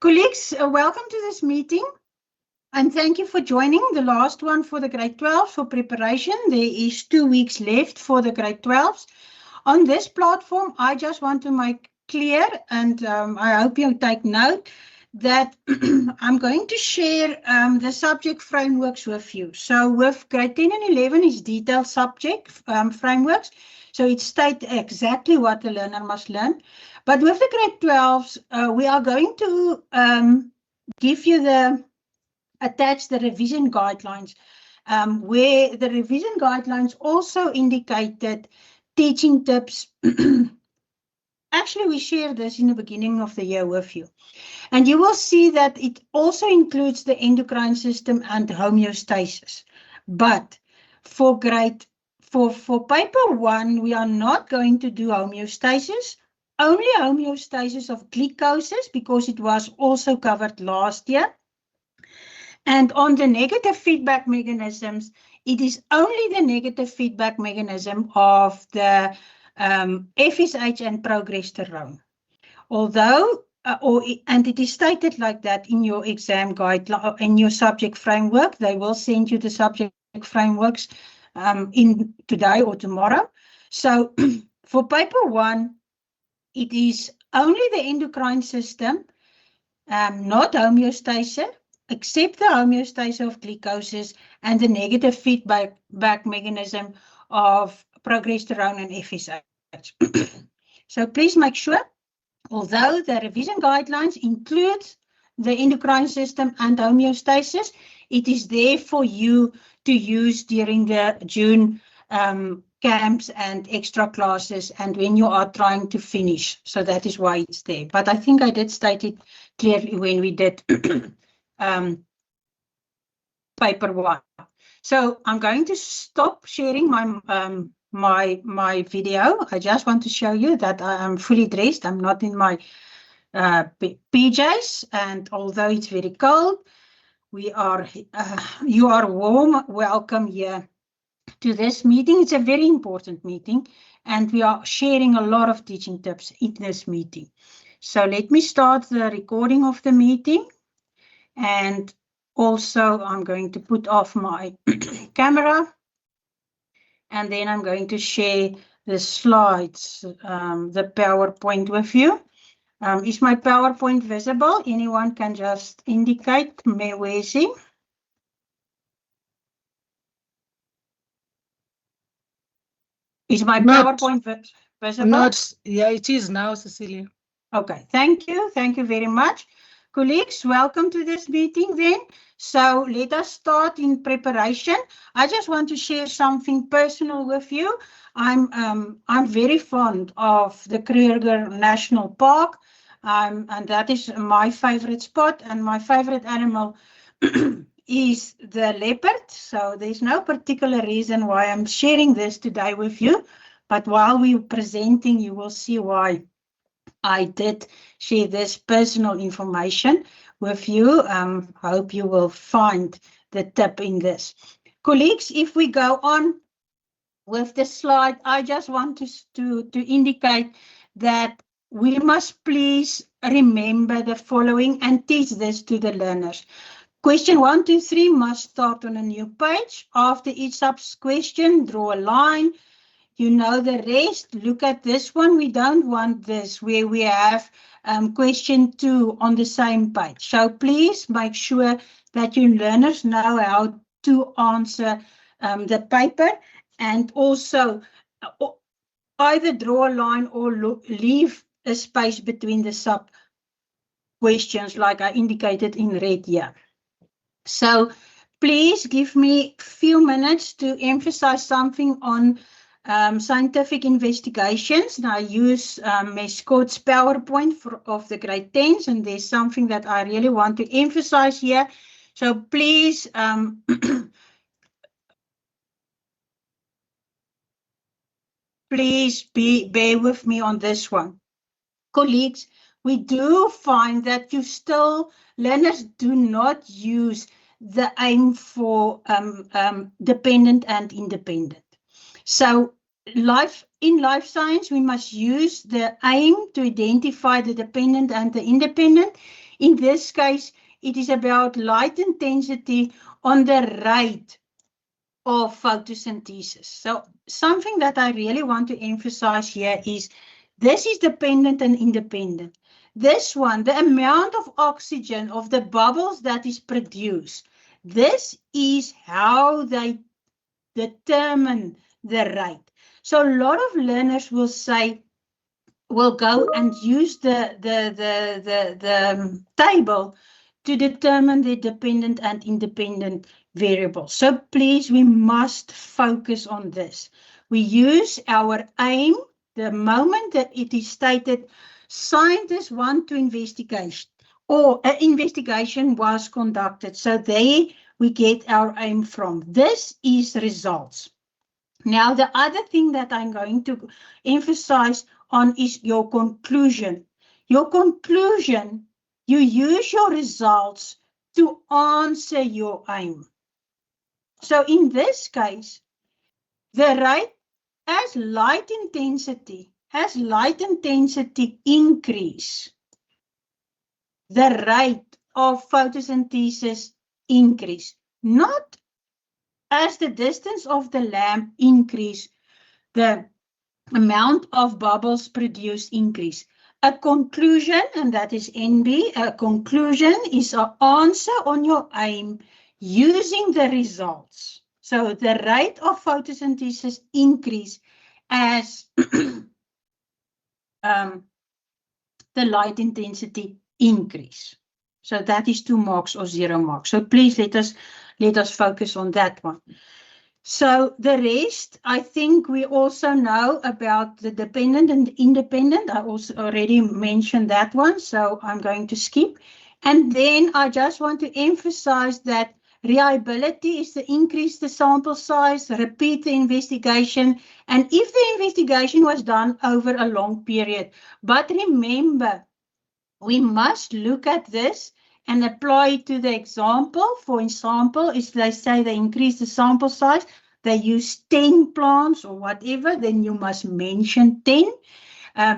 Colleagues, welcome to this meeting and thank you for joining the last one for the grade 12 for preparation. There is 2 weeks left for the grade 12s. On this platform, I just want to make clear, and I hope you take note, that I'm going to share the subject frameworks with you. So with grade 10 and 11 is detailed subject frameworks. So it states exactly what the learner must learn. But with the grade 12s, we are going to give you attach the revision guidelines, where the revision guidelines also indicated teaching tips. Actually, we shared this in the beginning of the year with you. And you will see that it also includes the endocrine system and homeostasis. But for paper 1, we are not going to do homeostasis, only homeostasis of glucoses, because it was also covered last year. And on the negative feedback mechanisms, it is only the negative feedback mechanism of the FSH and progesterone. Although, and it is stated like that in your exam guideline, in your subject framework, they will send you the subject frameworks in today or tomorrow. So for paper 1, it is only the endocrine system, not homeostasis, except the homeostasis of glucoses and the negative feedback mechanism of progesterone and FSH. So please make sure, although the revision guidelines include the endocrine system and homeostasis, it is there for you to use during the June camps and extra classes and when you are trying to finish. So that is why it's there. But I think I did state it clearly when we did paper 1. So I'm going to stop sharing my video. I just want to show you that I am fully dressed. I'm not in my PJs, and although it's very cold, you are warm. Welcome here to this meeting. It's a very important meeting, and we are sharing a lot of teaching tips in this meeting. So let me start the recording of the meeting, and also I'm going to put off my camera, and then I'm going to share the slides, the PowerPoint with you. Is my PowerPoint visible? Anyone can just indicate. Where is he? Is my PowerPoint visible? Yeah, it is now, Cecilia. Okay, thank you. Thank you very much. Colleagues, welcome to this meeting then. So let us start in preparation. I just want to share something personal with you. I'm very fond of the Kruger National Park, and that is my favorite spot, and my favorite animal is the leopard. So there's no particular reason why I'm sharing this today with you, but while we're presenting, you will see why I did share this personal information with you. Hope you will find the tip in this. Colleagues, if we go on with the slide, I just want to indicate that we must please remember the following and teach this to the learners. Question 1, 2, 3 must start on a new page. After each sub-question, draw a line. You know the rest. Look at this one. We don't want this where we have question 2 on the same page. So please make sure that your learners know how to answer the paper, and also either draw a line or leave a space between the sub questions like I indicated in red here. So please give me a few minutes to emphasize something on scientific investigations. Now I use Ms. Scott's PowerPoint of the grade 10s, and there's something that I really want to emphasize here. So please please bear with me on this one. Colleagues, we do find that learners do not use the aim for dependent and independent. So in life science, we must use the aim to identify the dependent and the independent. In this case, it is about light intensity on the rate of photosynthesis. So something that I really want to emphasize here is this is dependent and independent. This one, the amount of oxygen of the bubbles that is produced, this is how they determine the rate. So a lot of learners will say, will go and use the table to determine the dependent and independent variables. So please, we must focus on this. We use our aim the moment that it is stated scientists want to investigate or an investigation was conducted. So there we get our aim from. This is results. Now, the other thing that I'm going to emphasize on is your conclusion. Your conclusion, you use your results to answer your aim. So in this case, the rate as light intensity increase, the rate of photosynthesis increase, not as the distance of the lamp increase, the amount of bubbles produced increase. A conclusion, and that is NB, a conclusion is an answer on your aim using the results. So the rate of photosynthesis increase as the light intensity increase. So that is 2 marks or 0 marks. So please let us focus on that one. So the rest, I think we also know about the dependent and independent. I also already mentioned that one, so I'm going to skip. And then I just want to emphasize that reliability is to increase the sample size, repeat the investigation, and if the investigation was done over a long period. But remember, we must look at this and apply it to the example. For example, if they say they increase the sample size, they use 10 plants or whatever, then you must mention 10.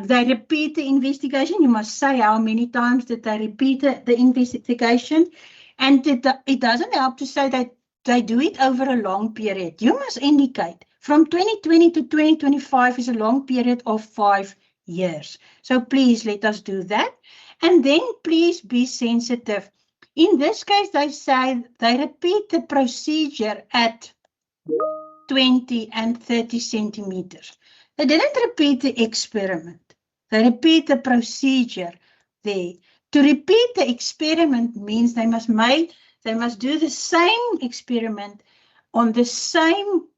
They repeat the investigation, you must say how many times did they repeat the investigation. And it doesn't help to say that they do it over a long period. You must indicate from 2020 to 2025 is a long period of 5 years. So please let us do that. And then please be sensitive. In this case, they say they repeat the procedure at 20 and 30 centimeters. They didn't repeat the experiment. They repeat the procedure there. To repeat the experiment means they must do the same experiment on the same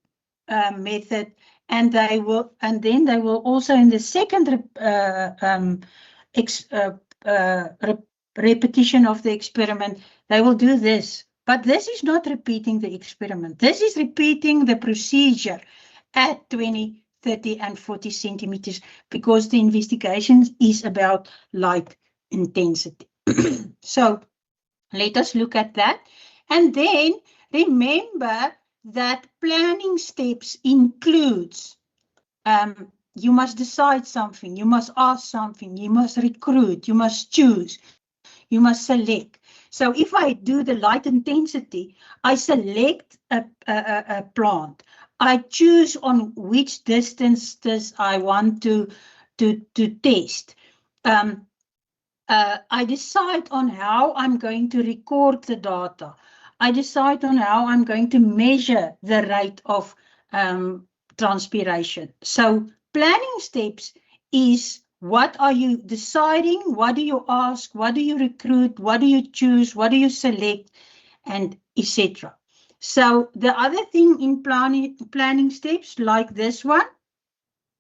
method, and then they will also in the second repetition of the experiment, they will do this. But this is not repeating the experiment. This is repeating the procedure at 20, 30, and 40 centimeters because the investigation is about light intensity. So let us look at that. And then remember that planning steps includes you must decide something, you must ask something, you must recruit, you must choose, you must select. So if I do the light intensity, I select a plant. I choose on which distances I want to test. I decide on how I'm going to record the data. I decide on how I'm going to measure the rate of transpiration. So planning steps is what are you deciding, what do you ask, what do you recruit, what do you choose, what do you select, and etc. So the other thing in planning steps like this one,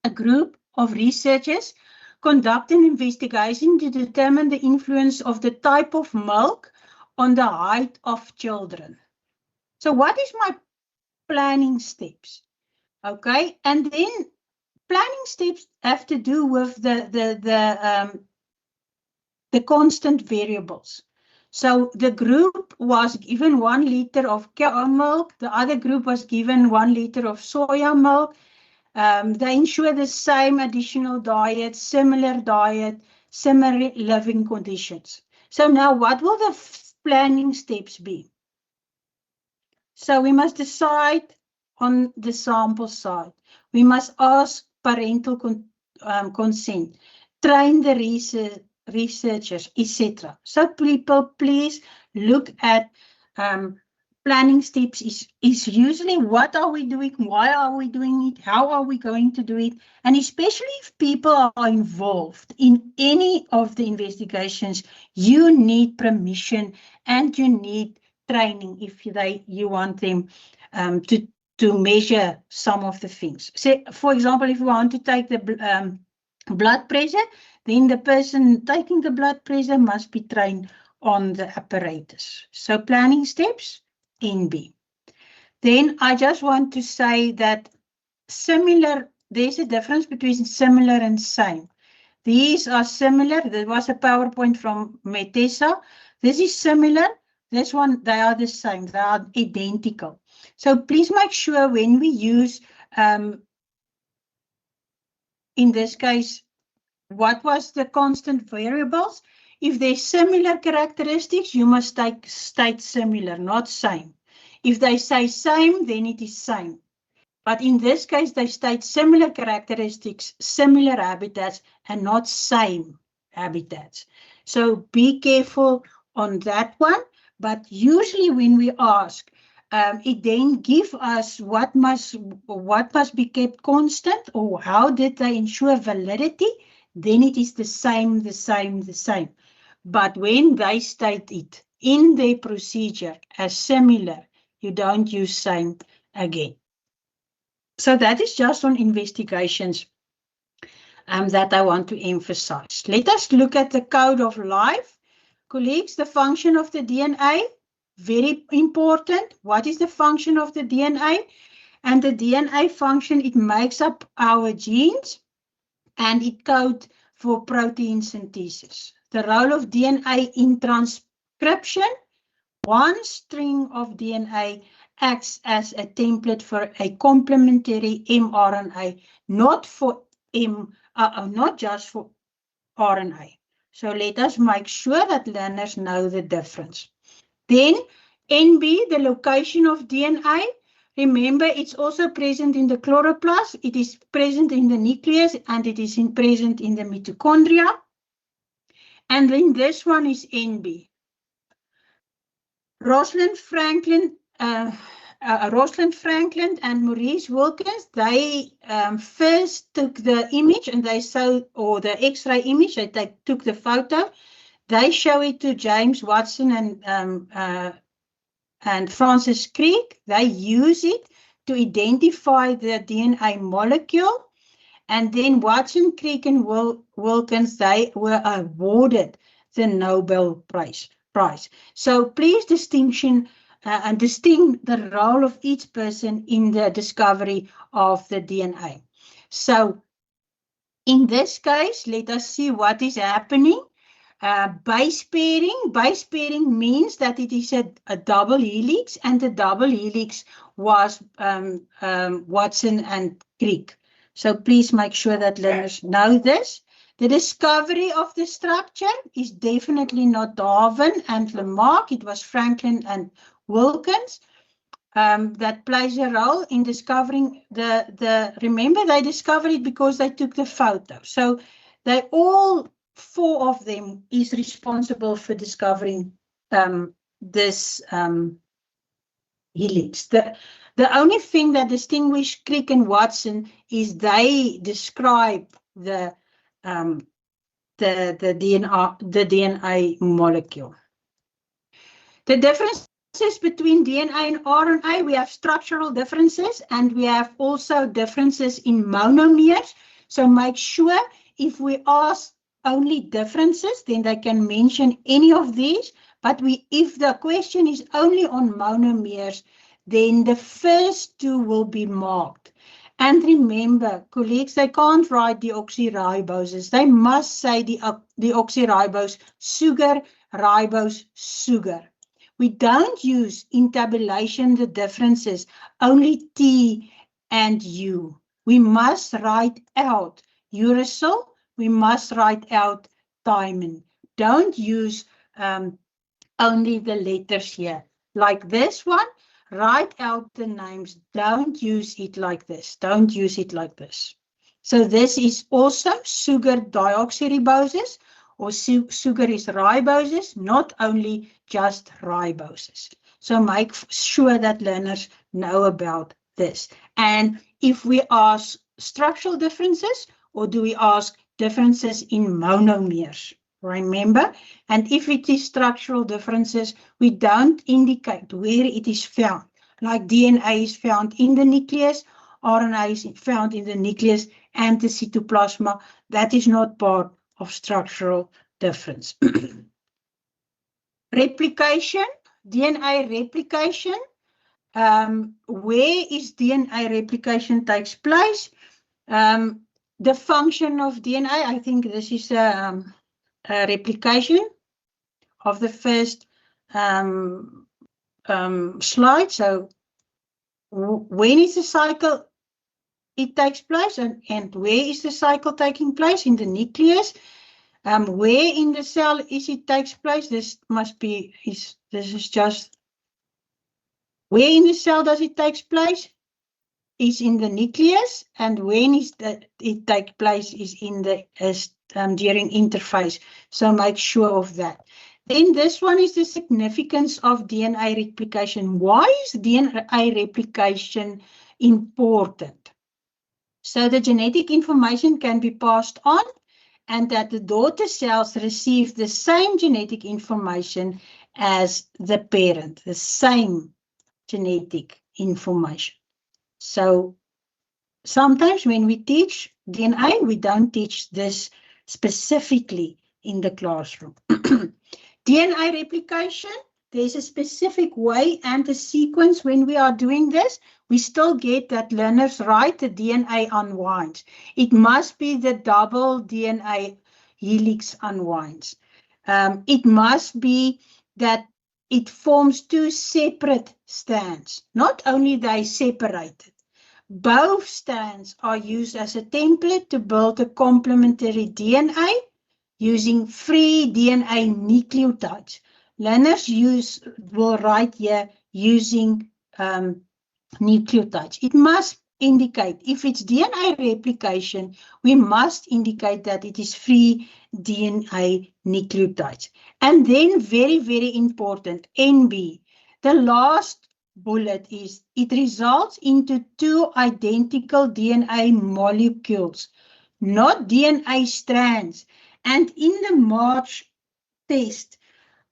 a group of researchers conduct an investigation to determine the influence of the type of milk on the height of children. So what is my planning steps? Okay, and then planning steps have to do with the constant variables. So the group was given 1 liter of cow milk, the other group was given 1 liter of soya milk. They ensure the same additional diet, similar living conditions. So now what will the planning steps be? So we must decide on the sample side. We must ask parental consent, train the researchers, etc. So people, please look at planning steps is usually what are we doing, why are we doing it, how are we going to do it, and especially if people are involved in any of the investigations, you need permission and you need training if you want them to measure some of the things. So, for example, if you want to take the blood pressure, then the person taking the blood pressure must be trained on the apparatus. So planning steps, NB. Then I just want to say that there's a difference between similar and same. These are similar. There was a PowerPoint from Metesa. This is similar. This one, they are the same. They are identical. So please make sure when we use, in this case, what was the constant variables? If there's similar characteristics, you must state similar, not same. If they say same, then it is same. But in this case, they state similar characteristics, similar habitats, and not same habitats. So be careful on that one. But usually when we ask, it then gives us what must be kept constant, or how did they ensure validity, then it is the same. But when they state it in their procedure as similar, you don't use same again. So that is just on investigations that I want to emphasize. Let us look at the code of life. Colleagues, the function of the DNA, very important. What is the function of the DNA? And the DNA function, it makes up our genes and it codes for protein synthesis. The role of DNA in transcription, one string of DNA acts as a template for a complementary mRNA, not just for RNA. So let us make sure that learners know the difference. Then NB, the location of DNA. Remember, it's also present in the chloroplast, it is present in the nucleus, and it is present in the mitochondria. And then this one is NB. Rosalind Franklin and Maurice Wilkins, they first took the image and they showed, or the X-ray image, they took the photo. They show it to James Watson and Francis Crick. They use it to identify the DNA molecule. And then Watson, Crick, and Wilkins, they were awarded the Nobel Prize. So please distinguish the role of each person in the discovery of the DNA. So in this case, let us see what is happening. Base pairing means that it is a double helix, and the double helix was Watson and Crick. So please make sure that learners know this. The discovery of the structure is definitely not Darwin and Lamarck. It was Franklin and Wilkins that plays a role in discovering remember, they discovered it because they took the photo. So they all, four of them, is responsible for discovering this helix. The only thing that distinguished Crick and Watson is they describe the DNA molecule. The differences between DNA and RNA, we have structural differences and we have also differences in monomeres. So make sure if we ask only differences, then they can mention any of these. But if the question is only on monomeres, then the first two will be marked. And remember, colleagues, they can't write deoxyriboses. They must say deoxyribose sugar, ribose sugar. We don't use in tabulation the differences, only T and U. We must write out uracil. We must write out thymine. Don't use only the letters here. Like this one, write out the names. Don't use it like this. Don't use it like this. So this is also sugar deoxyriboses, or sugar is riboses, not only just riboses. So make sure that learners know about this. And if we ask structural differences, or do we ask differences in monomers? Remember, and if it is structural differences, we don't indicate where it is found. Like DNA is found in the nucleus, RNA is found in the nucleus and the cytoplasma. That is not part of structural difference. Replication, DNA replication. Where is DNA replication takes place? The function of DNA, I think this is a replication of the first slide. So when is the cycle it takes place, and where is the cycle taking place? In the nucleus. Where in the cell is it takes place? This must be, this is just, where in the cell does it takes place? Is in the nucleus, and when is that it takes place is in the during interphase. So make sure of that. Then this one is the significance of DNA replication. Why is DNA replication important? So the genetic information can be passed on, and that the daughter cells receive the same genetic information as the parent, the same genetic information. So sometimes when we teach DNA, we don't teach this specifically in the classroom. DNA replication, there's a specific way and a sequence when we are doing this. We still get that learners write the DNA unwinds. It must be the double DNA helix unwinds. It must be that it forms two separate strands. Not only they separated, both strands are used as a template to build a complementary DNA using free DNA nucleotides. Learners will write here using nucleotides. It must indicate, if it's DNA replication, we must indicate that it is free DNA nucleotides. And then very, very important, NB, the last bullet is, it results into two identical DNA molecules, not DNA strands. And in the March test,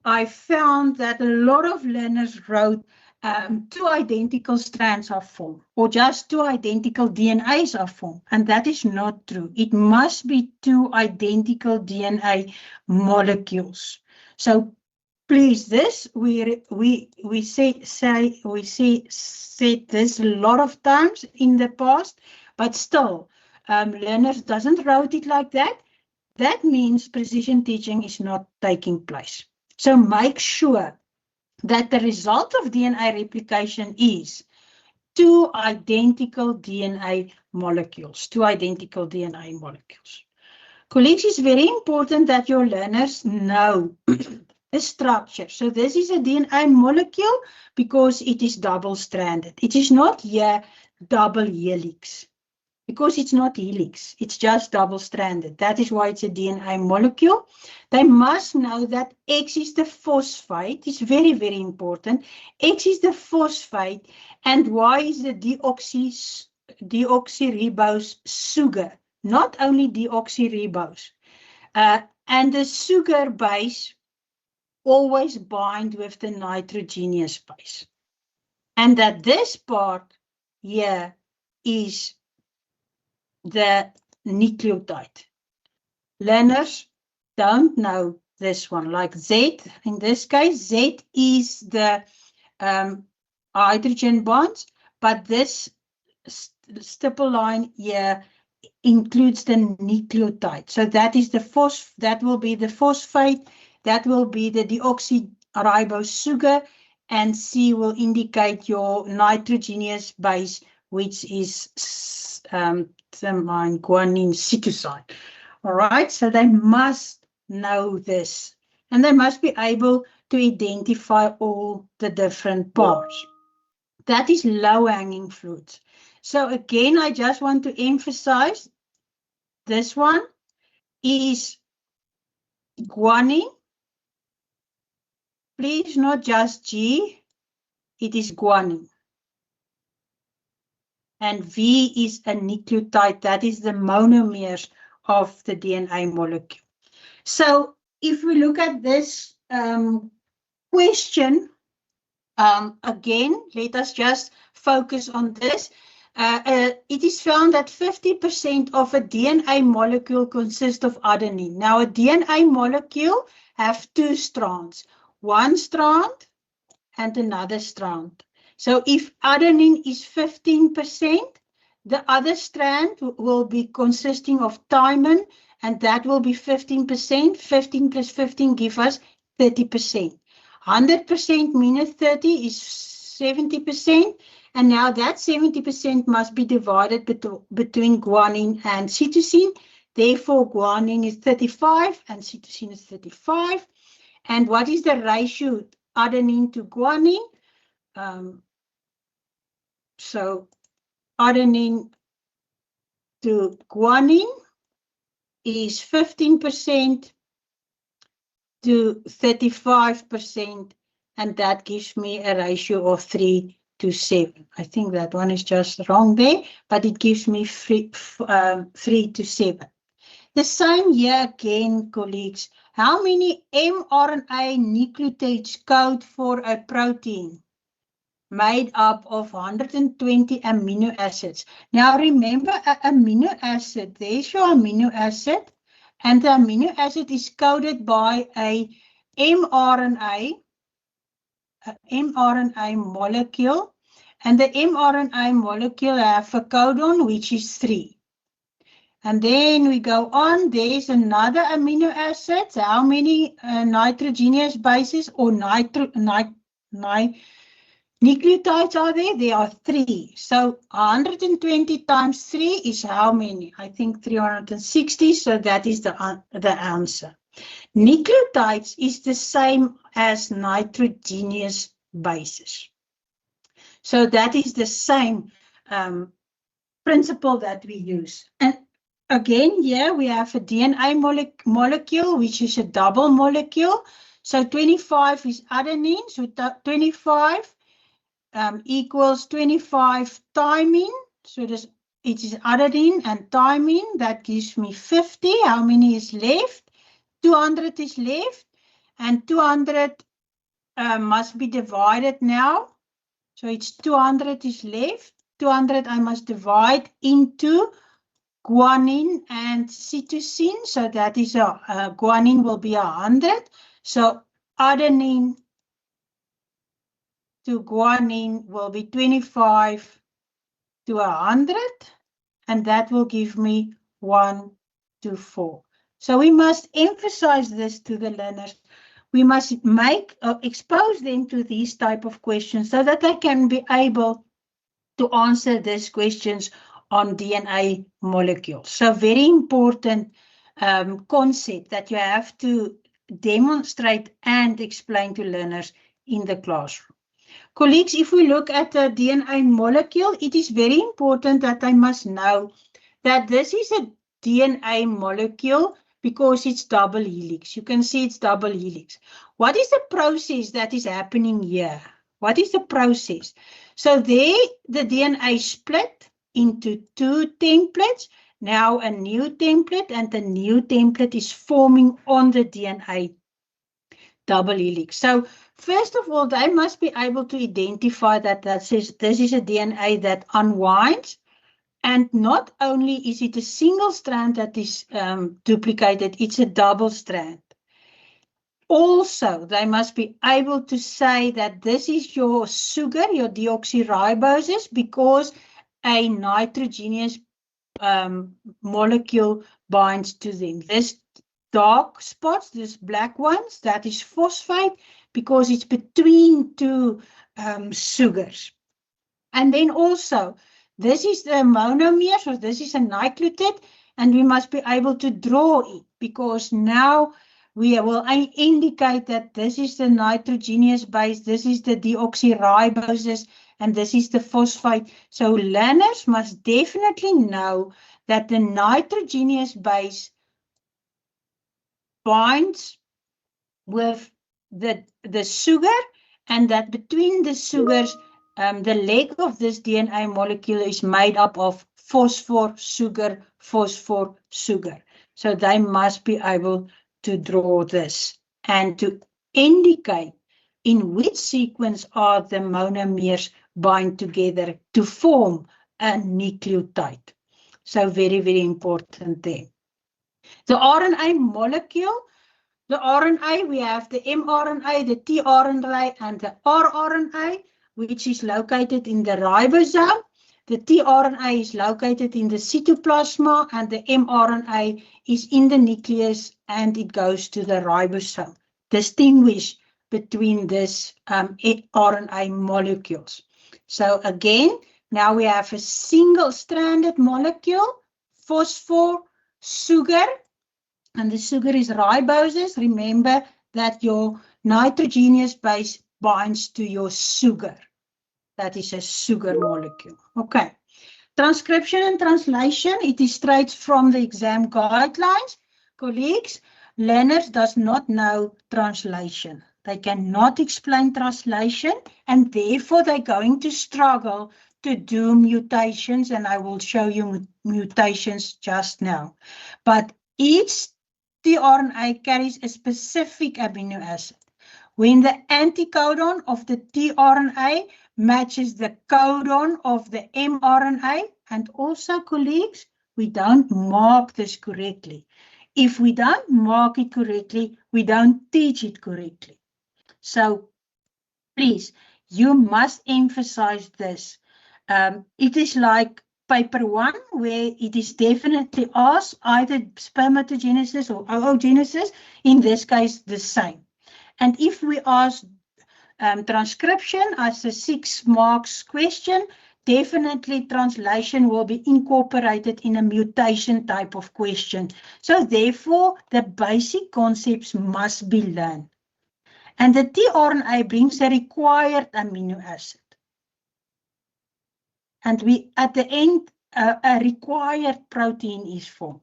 I found that a lot of learners wrote two identical strands are formed, or just two identical DNAs are formed, and that is not true. It must be two identical DNA molecules. So please, this said this a lot of times in the past, but still, learners doesn't write it like that. That means precision teaching is not taking place. So make sure that the result of DNA replication is two identical DNA molecules, Colleagues, it's very important that your learners know the structure. So this is a DNA molecule because it is double-stranded. It is not here double helix, because it's not helix, it's just double-stranded. That is why it's a DNA molecule. They must know that X is the phosphate. It's very, very important. X is the phosphate, and Y is the deoxyribose sugar, not only deoxyribose. And the sugar base always bind with the nitrogenous base. And that this part here is the nucleotide. Learners don't know this one, like Z, in this case, Z is the hydrogen bonds, but this stipple line here includes the nucleotide. So that is that will be the phosphate, that will be the deoxyribose sugar, and C will indicate your nitrogenous base, which is thymine guanine cytosine. All right, so they must know this And they must be able to identify all the different parts. That is low-hanging fruits. So again, I just want to emphasize this one is guanine. Please, not just G, it is guanine. And V is a nucleotide, that is the monomeres of the DNA molecule. So if we look at this question, again, let us just focus on this. It is found that 50% of a DNA molecule consists of adenine. Now, a DNA molecule have two strands, one strand and another strand. So if adenine is 15%, the other strand will be consisting of thymine, and that will be 15%. 15 plus 15 give us 30%. 100% minus 30 is 70%. And now that 70% must be divided between guanine and cytosine. Therefore, guanine is 35 and cytosine is 35. And what is the ratio adenine to guanine? So adenine to guanine is 15% to 35%, and that gives me a ratio of 3 to 7. I think that one is just wrong there, but it gives me 3 to 7. The same here again, colleagues. How many mRNA nucleotides code for a protein made up of 120 amino acids? Now remember, an amino acid, there's your amino acid, and the amino acid is coded by a mRNA molecule, and the mRNA molecule have a codon which is 3. And then we go on, there's another amino acid. How many nitrogenous bases or nucleotides are there? There are 3. So 120 times 3 is how many? I think 360, so that is the answer. Nucleotides is the same as nitrogenous bases. So that is the same principle that we use. And again, here we have a DNA molecule, which is a double molecule. So 25 is adenine, so 25 equals 25 thymine. So it is adenine and thymine. That gives me 50. How many is left? 200 is left, and 200 must be divided now. So it's 200 is left. 200 I must divide into guanine and cytosine. So that is guanine will be 100. So adenine to guanine will be 25 to 100, and that will give me 1 to 4. So we must emphasize this to the learners. We must expose them to these type of questions so that they can be able to answer these questions on DNA molecules. So very important concept that you have to demonstrate and explain to learners in the classroom. Colleagues, if we look at the DNA molecule, it is very important that they must know that this is a DNA molecule because it's double helix. You can see it's double helix. What is the process that is happening here? What is the process? So there, the DNA split into 2 templates. Now a new template, and the new template is forming on the DNA double helix. So first of all, they must be able to identify that this is a DNA that unwinds. And not only is it a single strand that is duplicated, it's a double strand. Also, they must be able to say that this is your sugar, your deoxyriboses, because a nitrogenous molecule binds to them. This dark spots, these black ones, that is phosphate, because it's between 2 sugars. And then also, this is the monomere, so this is a nucleotide, and we must be able to draw it, because now we will indicate that this is the nitrogenous base, this is the deoxyriboses, and this is the phosphate. So learners must definitely know that the nitrogenous base binds with the sugar, and that between the sugars, the leg of this DNA molecule is made up of phosphor, sugar, phosphor, sugar. So they must be able to draw this and to indicate in which sequence are the monomers bind together to form a nucleotide. So very, very important there. The RNA molecule, the RNA, we have the mRNA, the tRNA, and the rRNA, which is located in the ribosome. The tRNA is located in the cytoplasma, and the mRNA is in the nucleus, and it goes to the ribosome. Distinguish between this RNA molecules. So again, now we have a single-stranded molecule, phosphor, sugar, and the sugar is riboses. Remember that your nitrogenous base binds to your sugar. That is a sugar molecule. Okay. Transcription and translation, it is straight from the exam guidelines. Colleagues, learners does not know translation. They cannot explain translation, and therefore they're going to struggle to do mutations, and I will show you mutations just now. But each tRNA carries a specific amino acid. When the anticodon of the tRNA matches the codon of the mRNA, and also, colleagues, we don't mark this correctly. If we don't mark it correctly, we don't teach it correctly. So, please, you must emphasize this. It is like paper 1, where it is definitely asked either spermatogenesis or oogenesis, in this case, the same. And if we ask transcription as a 6 marks question, definitely translation will be incorporated in a mutation type of question. So therefore, the basic concepts must be learned. And the tRNA brings the required amino acid. And we, at the end, a required protein is formed.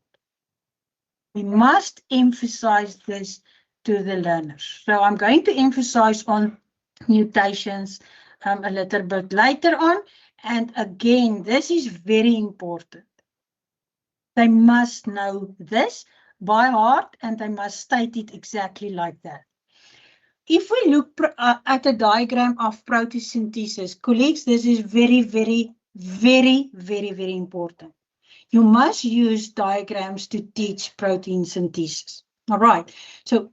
We must emphasize this to the learners. So I'm going to emphasize on mutations a little bit later on. And again, this is very important. They must know this by heart, and they must state it exactly like that. If we look at a diagram of photosynthesis, colleagues, this is very, very, very, very, very important. You must use diagrams to teach protein synthesis. All right. So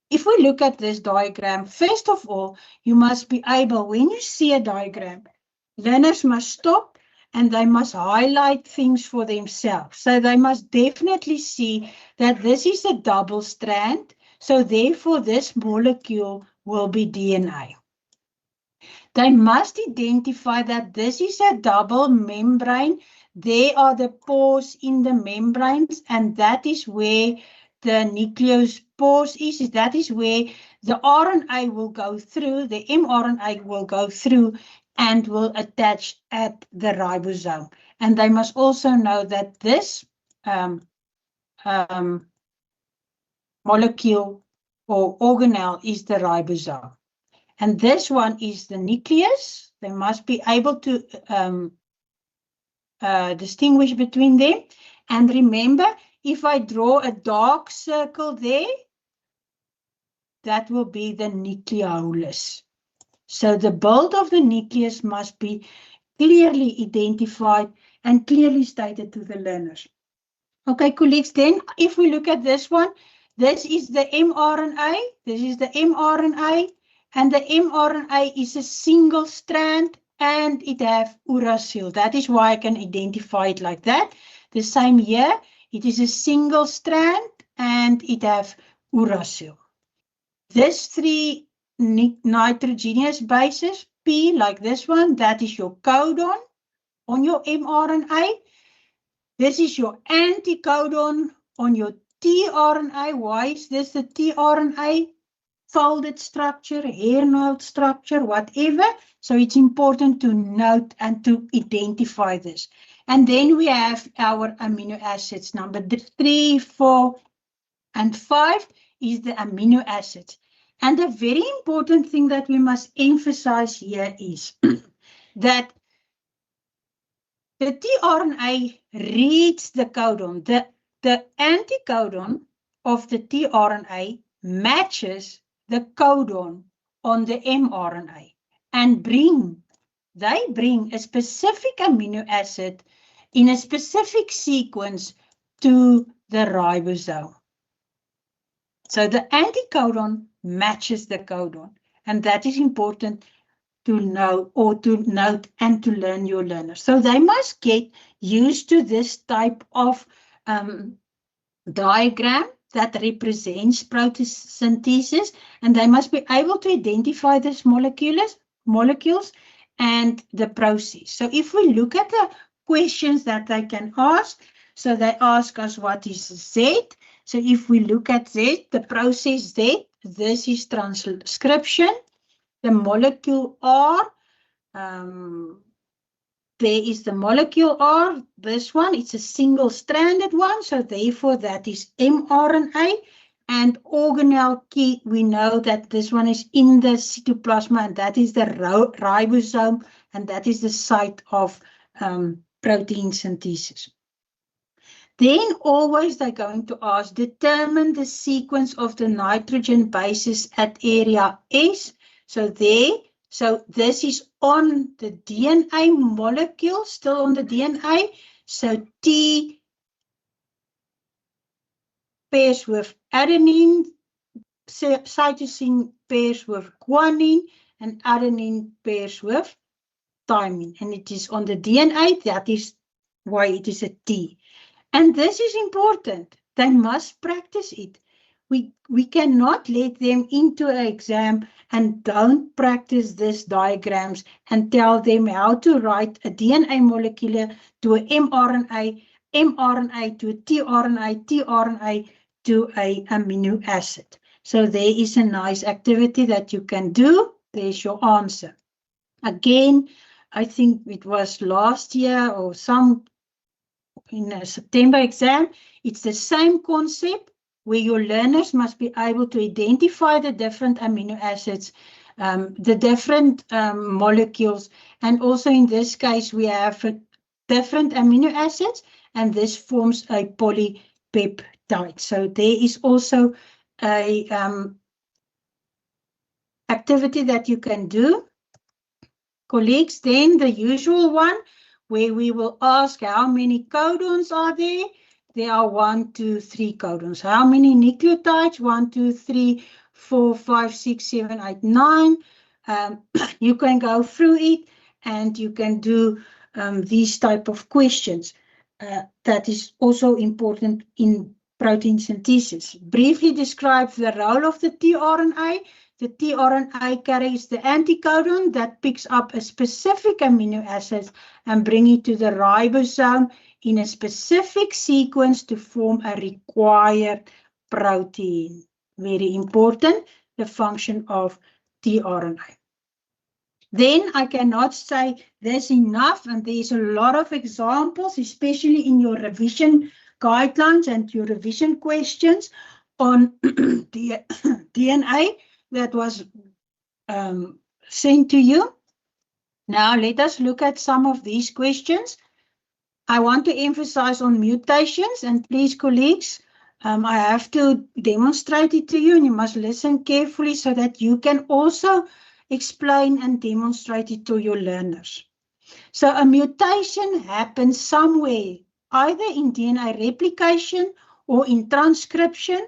if we look at this diagram, first of all, you must be able, when you see a diagram, learners must stop and they must highlight things for themselves. So they must definitely see that this is a double strand. So therefore, this molecule will be DNA. They must identify that this is a double membrane. There are the pores in the membranes, and that is where the nucleus pores is. That is where the RNA will go through, the mRNA will go through and will attach at the ribosome. And they must also know that this molecule or organelle is the ribosome. And this one is the nucleus. They must be able to distinguish between them. And remember, if I draw a dark circle there, that will be the nucleolus. So the build of the nucleus must be clearly identified and clearly stated to the learners. Okay, colleagues, then if we look at this one, this is the mRNA. This is the mRNA. And the mRNA is a single strand and it has uracil. That is why I can identify it like that. The same here, it is a single strand and it has uracil. This 3 nitrogenous bases, P, like this one, that is your codon on your mRNA. This is your anticodon on your tRNA. Why is this the tRNA? Folded structure, hair node structure, whatever. So it's important to note and to identify this. And then we have our amino acids. Number 3, 4, and 5 is the amino acids. And a very important thing that we must emphasize here is that the tRNA reads the codon. The anticodon of the tRNA matches the codon on the mRNA and they bring a specific amino acid in a specific sequence to the ribosome. So the anticodon matches the codon, and that is important to know or to note and to learn your learners. So they must get used to this type of diagram that represents photosynthesis, and they must be able to identify these molecules and the process. So if we look at the questions that they can ask, so they ask us what is Z. So if we look at Z, the process Z, this is transcription. The molecule R, there is the molecule R, this one, it's a single-stranded one, so therefore that is mRNA. And organelle key, we know that this one is in the cytoplasma, and that is the ribosome, and that is the site of protein synthesis. Then always they're going to ask, determine the sequence of the nitrogen bases at area S. So this is on the DNA molecule, still on the DNA. So T pairs with adenine, cytosine pairs with guanine, and adenine pairs with thymine. And it is on the DNA, that is why it is a T. And this is important. They must practice it. We cannot let them into an exam and don't practice these diagrams and tell them how to write a DNA molecule to an mRNA, mRNA to a tRNA, tRNA to an amino acid. So there is a nice activity that you can do. There's your answer. Again, I think it was last year or in a September exam, it's the same concept where your learners must be able to identify the different amino acids, the different molecules, and also in this case we have different amino acids, and this forms a polypeptide. So there is also a activity that you can do. Colleagues, then the usual one, where we will ask how many codons are there. There are 1, 2, 3 codons. How many nucleotides? 1, 2, 3, 4, 5, 6, 7, 8, 9. You can go through it and you can do these type of questions. That is also important in protein synthesis. Briefly describe the role of the tRNA. The tRNA carries the anticodon that picks up a specific amino acid and bring it to the ribosome in a specific sequence to form a required protein. Very important, the function of tRNA. Then I cannot say there's enough, and there's a lot of examples, especially in your revision guidelines and your revision questions on the DNA that was sent to you. Now let us look at some of these questions. I want to emphasize on mutations, and please colleagues, I have to demonstrate it to you and you must listen carefully so that you can also explain and demonstrate it to your learners. So a mutation happens somewhere, either in DNA replication or in transcription.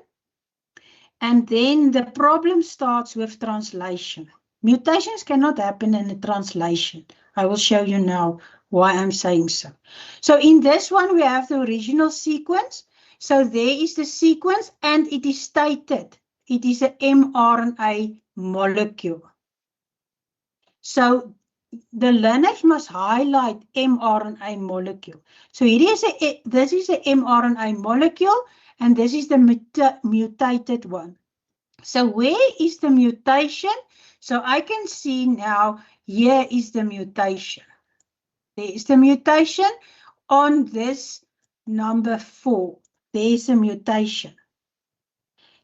And then the problem starts with translation. Mutations cannot happen in a translation. I will show you now why I'm saying so. So in this one, we have the original sequence. So there is the sequence and it is stated. It is an mRNA molecule. So the learners must highlight mRNA molecule. So this is a mRNA molecule. and this is the mutated one. So where is the mutation? So I can see now, here is the mutation. There is the mutation on this number 4. There is a mutation.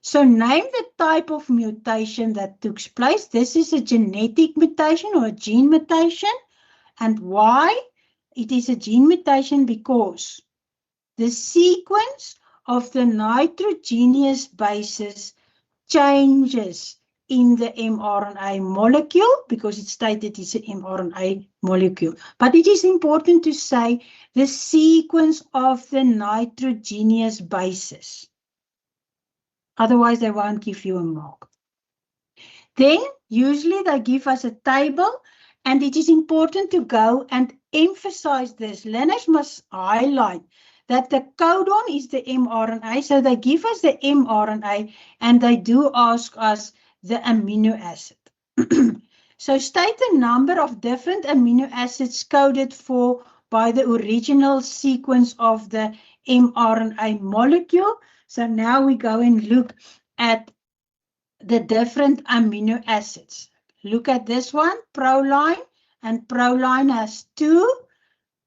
So name the type of mutation that took place. This is a genetic mutation or a gene mutation. And why? It is a gene mutation because the sequence of the nitrogenous bases changes in the mRNA molecule, because it's stated it's an mRNA molecule. But it is important to say the sequence of the nitrogenous bases. Otherwise, they won't give you a mark. Then, usually they give us a table, and it is important to go and emphasize this. Learners must highlight that the codon is the mRNA, so they give us the mRNA, and they do ask us the amino acid. So state the number of different amino acids coded for by the original sequence of the mRNA molecule. So now we go and look at the different amino acids. Look at this one, proline, and proline has 2.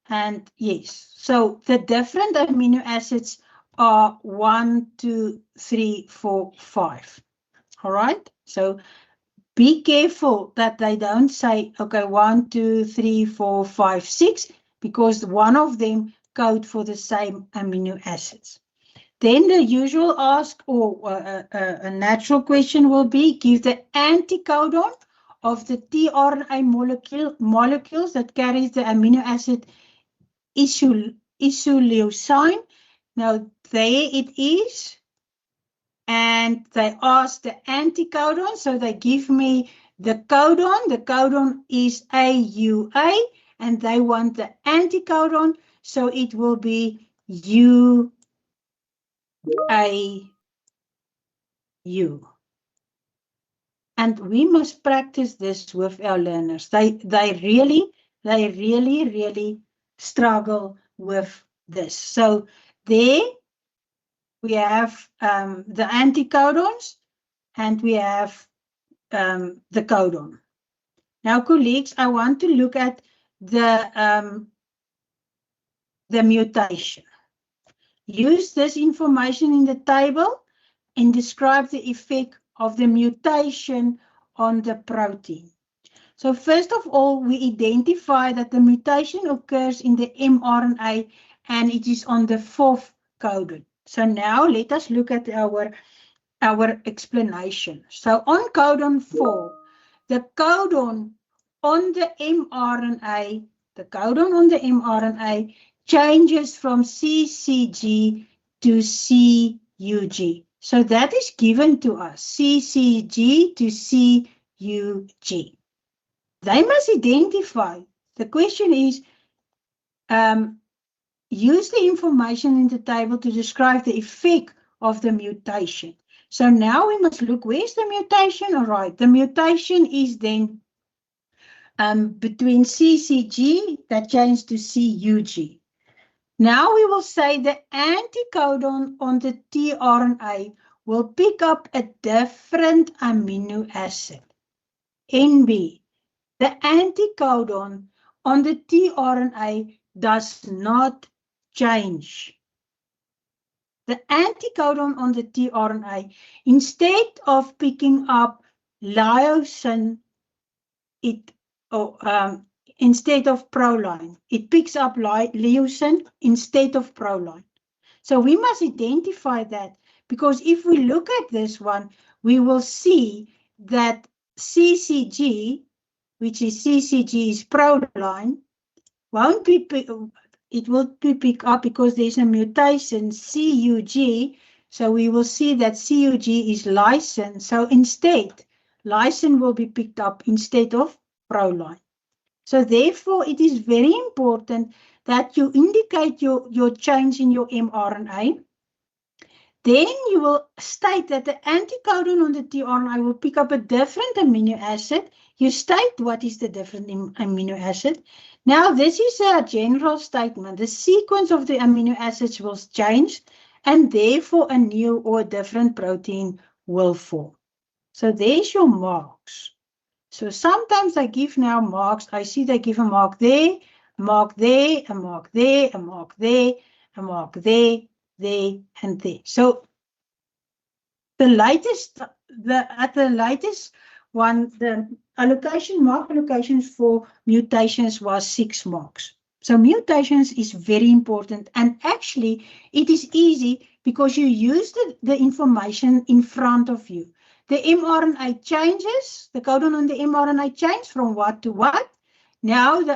And yes, so the different amino acids are 1, 2, 3, 4, 5. All right, so be careful that they don't say, okay, 1, 2, 3, 4, 5, 6, because one of them code for the same amino acids. Then the usual ask or a natural question will be, give the anticodon of the tRNA molecules that carries the amino acid isoleucine. Now there it is. And they ask the anticodon, so they give me the codon. The codon is AUA, and they want the anticodon, so it will be UAU. And we must practice this with our learners. They really struggle with this. So there we have the anticodons, and we have the codon. Now, colleagues, I want to look at the mutation. Use this information in the table and describe the effect of the mutation on the protein. So first of all, we identify that the mutation occurs in the mRNA, and it is on the 4th codon. So now let us look at our explanation. So on codon 4, the codon on the mRNA, changes from CCG to CUG. So that is given to us, CCG to CUG. They must identify. The question is, use the information in the table to describe the effect of the mutation. So now we must look, where's the mutation? All right, the mutation is then between CCG that changed to CUG. Now we will say the anticodon on the tRNA will pick up a different amino acid, NB. The anticodon on the tRNA does not change. The anticodon on the tRNA, instead of picking up leucine, instead of proline, it picks up leucine instead of proline. So we must identify that, because if we look at this one, we will see that CCG, which is CCG is proline, won't be it will be picked up because there's a mutation CUG. So we will see that CUG is lysine. So instead, lysine will be picked up instead of proline. So therefore, it is very important that you indicate your change in your mRNA. Then you will state that the anticodon on the tRNA will pick up a different amino acid. You state what is the different amino acid. Now, this is a general statement. The sequence of the amino acids will change, and therefore a new or different protein will form. So there's your marks. So sometimes I give now marks. I see they give a mark there, a mark there, a mark there, a mark there, a mark there, and there. So the latest one, the mark allocations for mutations was 6 marks. So mutations is very important, and actually it is easy because you use the information in front of you. The mRNA changes, the codon on the mRNA changes from what to what. Now the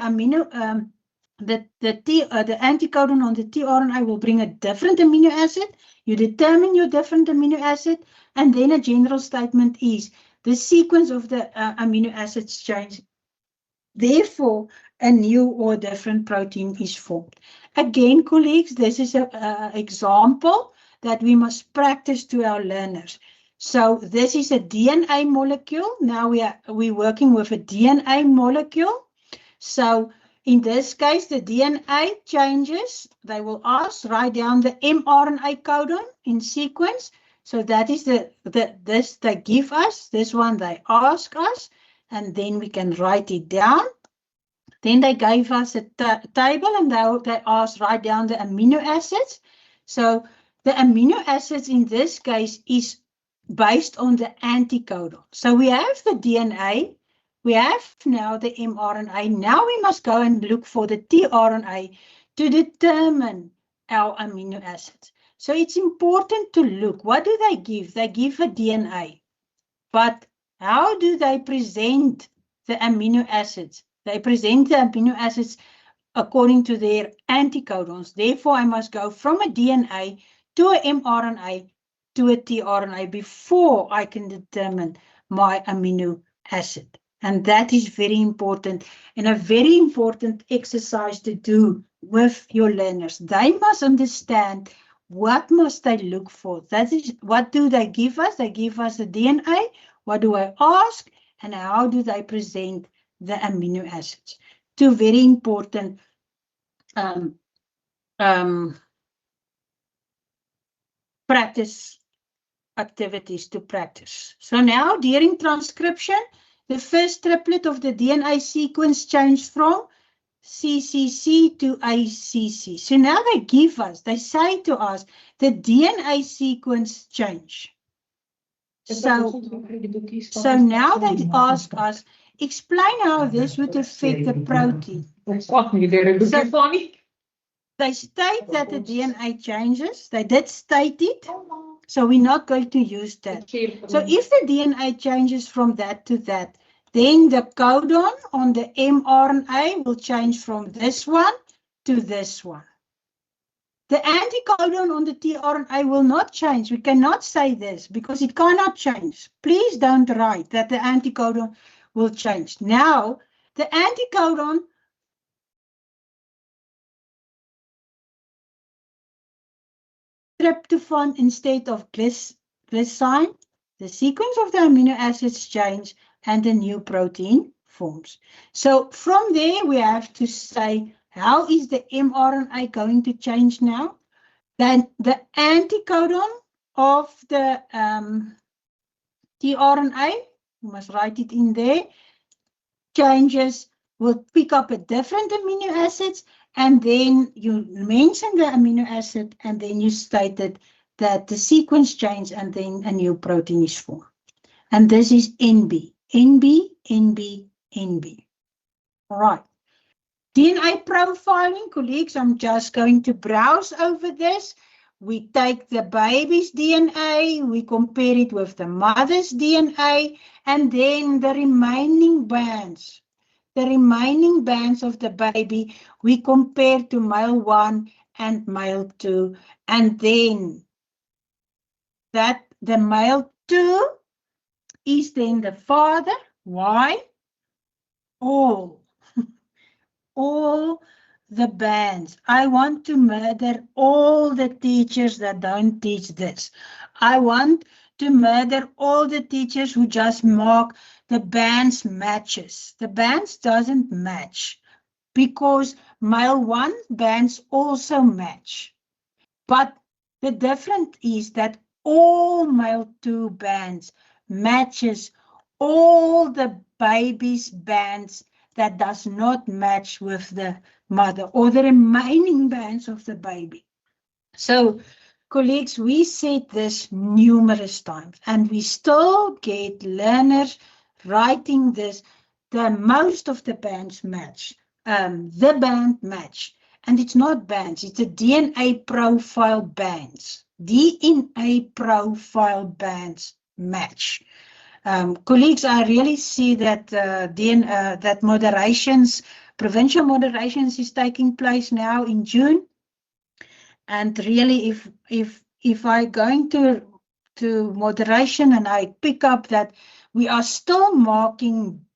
the anticodon on the tRNA will bring a different amino acid. You determine your different amino acid, and then a general statement is the sequence of the amino acids change. Therefore, a new or different protein is formed. Again, colleagues, this is an example that we must practice to our learners. So this is a DNA molecule. Now we're working with a DNA molecule. So in this case, the DNA changes. They will ask, write down the mRNA codon in sequence. So that is this they give us, this one they ask us, and then we can write it down. Then they gave us a table, and they asked, write down the amino acids. So the amino acids in this case is based on the anticodon. So we have the DNA. We have now the mRNA. Now we must go and look for the tRNA to determine our amino acids. So it's important to look. What do they give? They give a DNA. But how do they present the amino acids? They present the amino acids according to their anticodons. Therefore, I must go from a DNA to a mRNA to a tRNA before I can determine my amino acid. And that is very important, and a very important exercise to do with your learners. They must understand what must they look for. That is, what do they give us? They give us the DNA. What do I ask? And how do they present the amino acids? Two very important practice activities to practice. So now during transcription, the first triplet of the DNA sequence changed from CCC to ACC. So now they say to us, the DNA sequence change. So now they ask us, explain how this would affect the protein. So they state that the DNA changes. They did state it. So we're not going to use that. So if the DNA changes from that to that, then the codon on the mRNA will change from this one to this one. The anticodon on the tRNA will not change. We cannot say this because it cannot change. Please don't write that the anticodon will change. Now, the anticodon tryptophan instead of glycine, the sequence of the amino acids change and a new protein forms. So from there, we have to say, how is the mRNA going to change now? Then the anticodon of the tRNA, you must write it in there, changes, will pick up a different amino acids, and then you mention the amino acid, and then you stated that the sequence changed, and then a new protein is formed. And this is NB, NB, NB, NB. All right. DNA profiling, colleagues, I'm just going to browse over this. We take the baby's DNA, we compare it with the mother's DNA, and then the remaining bands. The remaining bands of the baby, we compare to male 1 and male 2. And then that the male 2 is then the father. Why? All the bands. I want to murder all the teachers that don't teach this. I want to murder all the teachers who just mark the bands matches. The bands doesn't match because male 1 bands also match. But The difference is that all male 2 bands matches all the baby's bands that does not match with the mother or the remaining bands of the baby. So, colleagues, we said this numerous times, and we still get learners writing this. The most of the bands match, the band match, and it's not bands, it's a DNA profile bands. DNA profile bands match. Colleagues, I really see that that moderations, provincial moderations is taking place now in June. And really, if I going to moderation and I pick up that we are still marking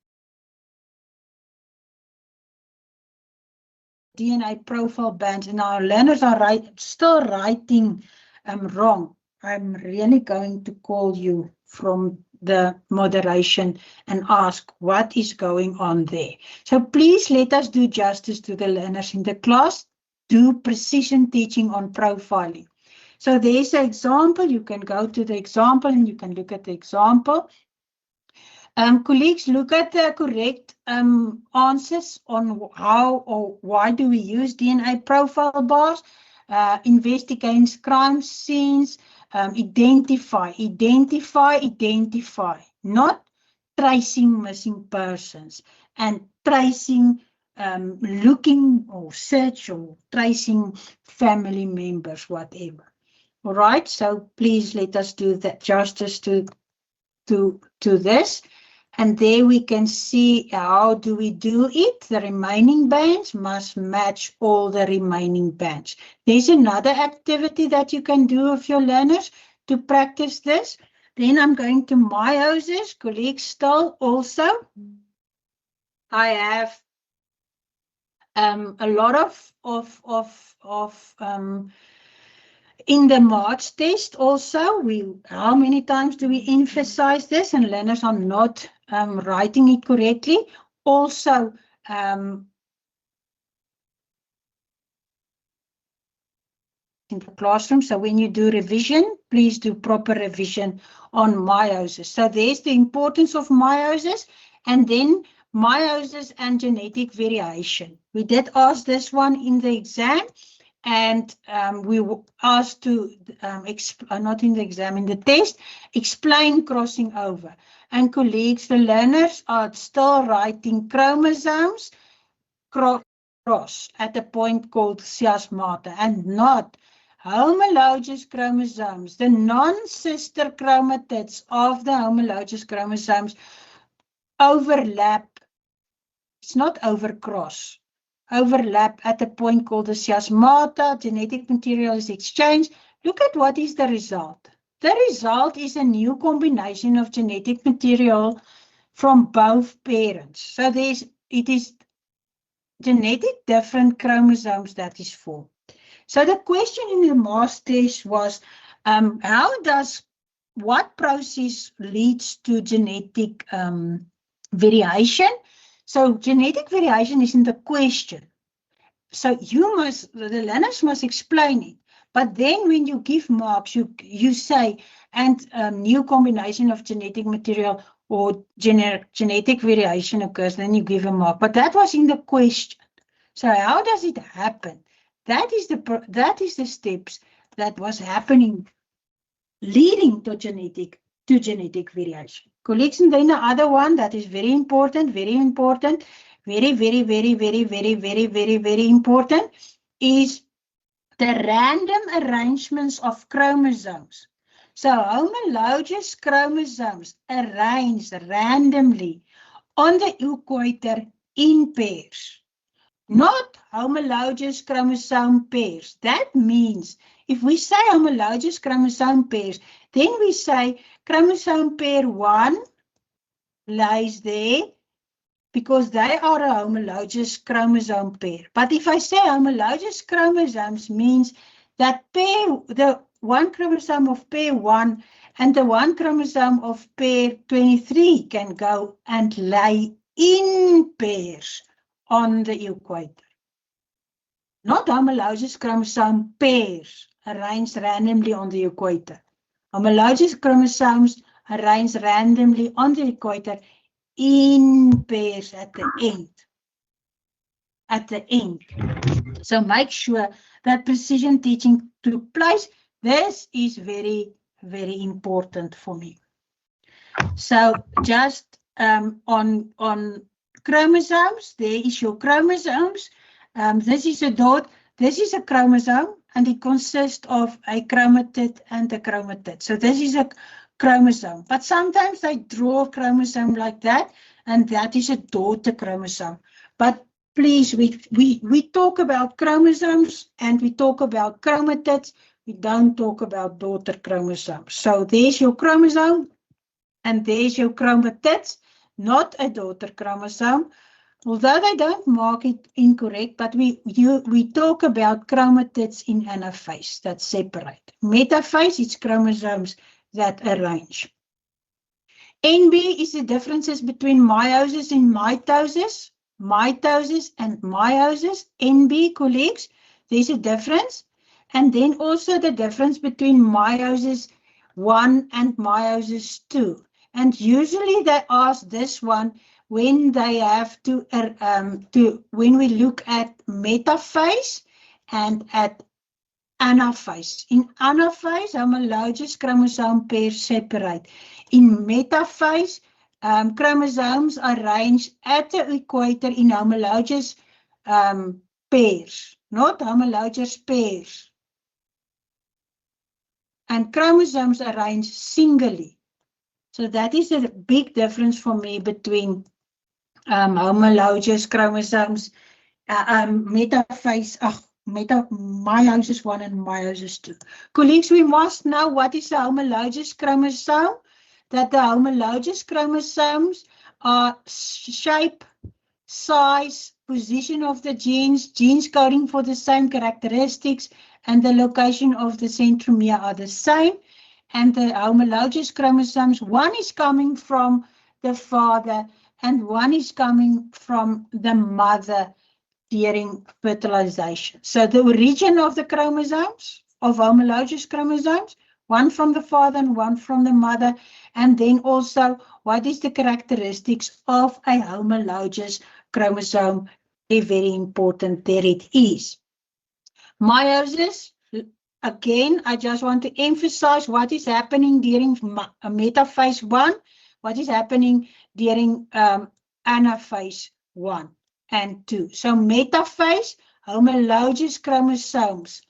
DNA profile bands and our learners are still writing wrong, I'm really going to call you from the moderation and ask what is going on there. So please let us do justice to the learners in the class. Do precision teaching on profiling. So there's an example. You can go to the example and you can look at the example. Colleagues, look at the correct answers on how or why do we use DNA profile bars. Investigate crime scenes, identify, not tracing missing persons and tracing, looking or search or tracing family members, whatever. All right, so please let us do that justice to this. And there we can see how do we do it. The remaining bands must match all the remaining bands. There's another activity that you can do with your learners to practice this. Then I'm going to meioses, colleagues still also. I have a lot of in the March test also, how many times do we emphasize this and learners are not writing it correctly? Also, in the classroom, so when you do revision, please do proper revision on meiosis. So there's the importance of meiosis, and then meiosis and genetic variation. We did ask this one in the exam. And we were asked to, not in the exam, in the test, explain crossing over. And colleagues, the learners are still writing chromosomes cross at a point called chiasmata and not homologous chromosomes. The non-sister chromatids of the homologous chromosomes overlap. It's not overcross. Overlap at a point called the chiasmata, genetic material is exchanged. Look at what is the result. The result is a new combination of genetic material from both parents. So it is genetic different chromosomes that is formed. So the question in the mass test was, what process leads to genetic variation? So genetic variation is in the question. So the learners must explain it. But then when you give marks, you say, and new combination of genetic material or genetic variation occurs, then you give a mark. But that was in the question. So how does it happen? That is the steps that was happening, leading to genetic variation. Colleagues, and then the other one that is very important, very important, very important is the random arrangements of chromosomes. So homologous chromosomes arranged randomly on the equator in pairs, not homologous chromosome pairs. That means if we say homologous chromosome pairs, then we say chromosome pair 1 lies there because they are a homologous chromosome pair. But if I say homologous chromosomes means that the one chromosome of pair 1 and the one chromosome of pair 23 can go and lie in pairs on the equator. Not homologous chromosome pairs. arranged randomly on the equator. Homologous chromosomes arranged randomly on the equator in pairs at the end. So make sure that precision teaching took place. This is very, very important for me. So just on chromosomes, there is your chromosomes. This is a dot. This is a chromosome, and it consists of a chromatid and a chromatid. So this is a chromosome. But sometimes they draw a chromosome like that, and that is a daughter chromosome. But please, we talk about chromosomes and we talk about chromatids. We don't talk about daughter chromosomes. So there's your chromosome and there's your chromatids, not a daughter chromosome. Although they don't mark it incorrect, but we talk about chromatids in anaphase that separate. Metaphase is chromosomes that arrange. NB is the differences between meiosis and mitosis. Mitosis and meiosis, NB, colleagues, there's a difference. And then also the difference between meiosis 1 and meiosis 2. And usually they ask this one when they have when we look at metaphase and at anaphase. In anaphase, homologous chromosome pairs separate. In metaphase, chromosomes are arranged at the equator in homologous pairs, not homologous pairs. And chromosomes are arranged singly. So that is a big difference for me between homologous chromosomes, metaphase, meiosis 1 and meiosis 2. Colleagues, we must know what is a homologous chromosome. That the homologous chromosomes are shape, size, position of the genes coding for the same characteristics, and the location of the centromere are the same. And the homologous chromosomes, one is coming from the father and one is coming from the mother during fertilization. So the origin of the chromosomes, of homologous chromosomes, one from the father and one from the mother, and then also what is the characteristics of a homologous chromosome. Very, very important. There it is. Meiosis, again, I just want to emphasize what is happening during metaphase 1, what is happening during anaphase 1 and 2. So metaphase, homologous chromosomes.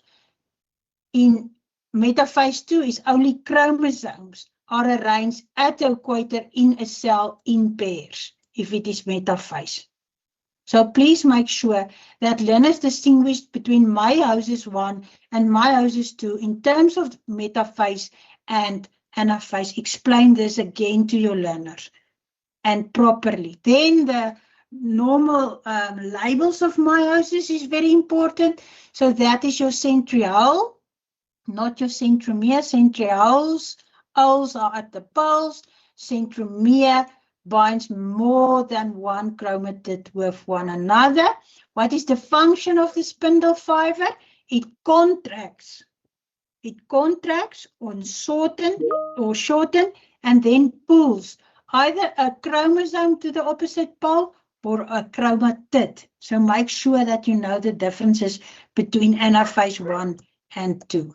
In metaphase 2 is only chromosomes are arranged at the equator in a cell in pairs, if it is metaphase. So please make sure that learners distinguish between meiosis 1 and meiosis 2 in terms of metaphase and anaphase. Explain this again to your learners and properly. Then the normal labels of meiosis is very important. So that is your centriole, not your centromere. Centrioles are at the poles. Centromere binds more than one chromatid with one another. What is the function of the spindle fiber? It contracts. It contracts or shorten and then pulls either a chromosome to the opposite pole or a chromatid. So make sure that you know the differences between anaphase 1 and 2.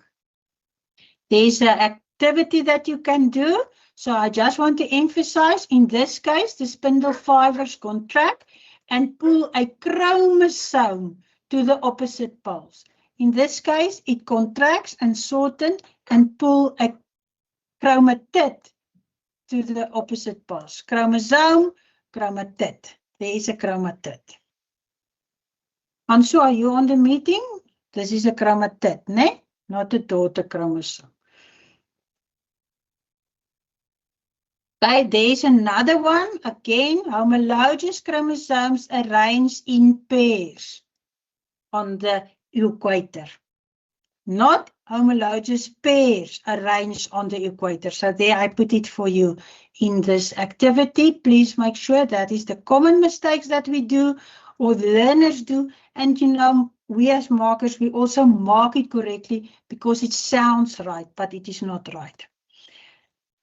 There's an activity that you can do. So I just want to emphasize, in this case, the spindle fibers contract and pull a chromosome to the opposite poles. In this case, it contracts and shortens and pull a chromatid to the opposite poles. Chromosome, chromatid. There is a chromatid. Ansu, are you on the meeting? This is a chromatid, ne? Not a daughter chromosome. Okay, there's another one. Again, homologous chromosomes arranged in pairs on the equator. Not homologous pairs arranged on the equator. So there I put it for you in this activity. Please make sure that is the common mistakes that we do or the learners do. And you know, we as markers, we also mark it correctly because it sounds right, but it is not right.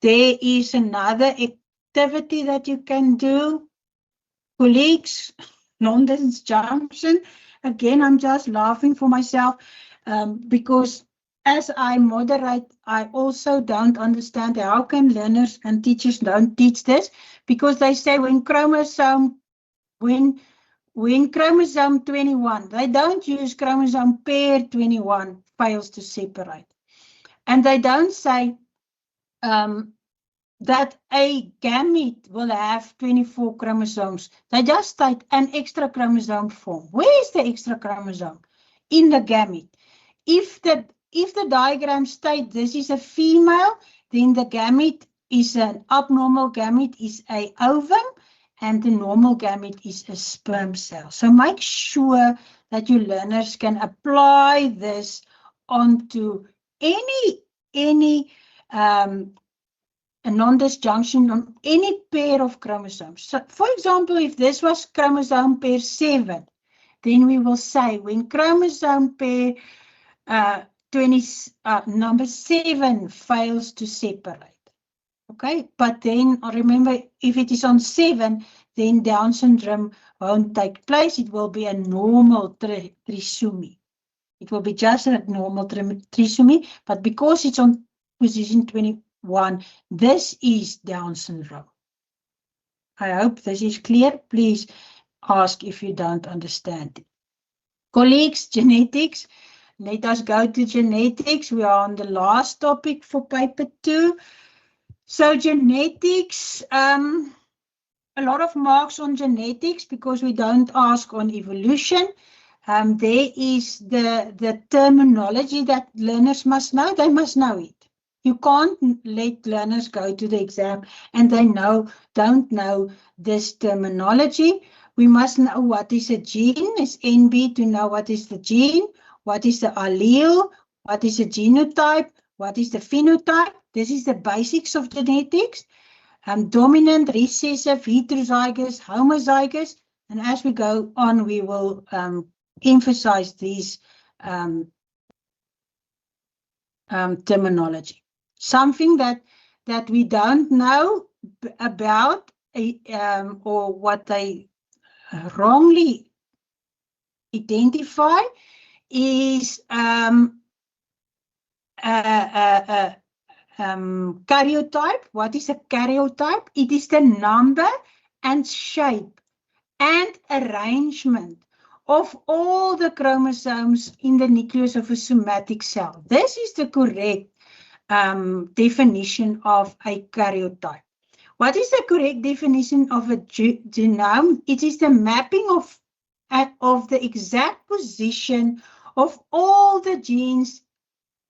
There is another activity that you can do. Colleagues, nonsense junction. Again, I'm just laughing for myself because as I moderate, I also don't understand how can learners and teachers don't teach this, because they say when chromosome 21, they don't use chromosome pair 21 fails to separate. And they don't say that a gamete will have 24 chromosomes. They just state an extra chromosome form. Where is the extra chromosome? In the gamete. If the diagram states this is a female, then the gamete is an abnormal gamete, is a ovum, and the normal gamete is a sperm cell. So make sure that your learners can apply this onto any a non-disjunction on any pair of chromosomes. So, for example, if this was chromosome pair 7, then we will say when chromosome pair number 7 fails to separate. Okay, but then remember, if it is on 7, then Down syndrome won't take place. It will be a normal trisomy. It will be just a normal trisomy, but because it's on position 21, this is Down syndrome. I hope this is clear. Please ask if you don't understand it. Colleagues, genetics. Let us go to genetics. We are on the last topic for paper 2. So genetics, a lot of marks on genetics because we don't ask on evolution. There is the terminology that learners must know. They must know it. You can't let learners go to the exam and they don't know this terminology. We must know what is a gene. It's NB to know what is the gene, what is the allele, what is the genotype, what is the phenotype. This is the basics of genetics. Dominant, recessive, heterozygous, homozygous. And as we go on, we will emphasize these terminology. Something that we don't know about or what they wrongly identify is karyotype. What is a karyotype? It is the number and shape and arrangement of all the chromosomes in the nucleus of a somatic cell. This is the correct definition of a karyotype. What is the correct definition of a genome? It is the mapping of the exact position of all the genes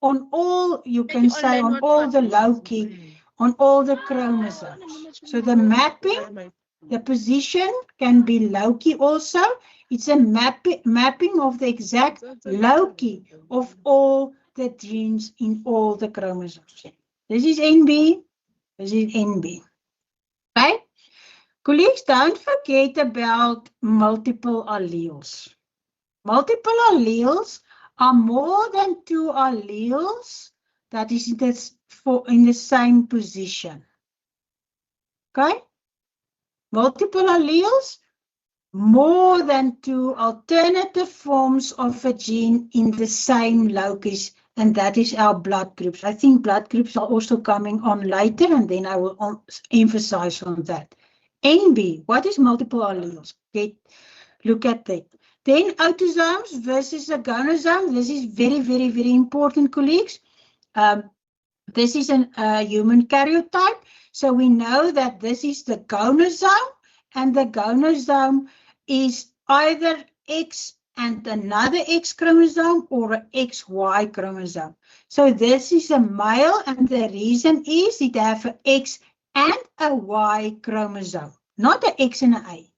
on all, you can say, on all the loci, on all the chromosomes. So the mapping, the position can be loci also. It's a mapping of the exact loci of all the genes in all the chromosomes. This is NB, this is NB. Okay? Colleagues, don't forget about multiple alleles. Multiple alleles are more than 2 alleles that is in the same position. Okay? Multiple alleles, more than 2 alternative forms of a gene in the same locus, and that is our blood groups. I think blood groups are also coming on later, and then I will emphasize on that. NB, what is multiple alleles? Look at that. Then autosomes versus a gonosome. This is very, very, very important, colleagues. This is a human karyotype. So we know that this is the gonosome, and the gonosome is either X and another X chromosome or an XY chromosome. So this is a male, and the reason is it has an X and a Y chromosome, not an X and an A.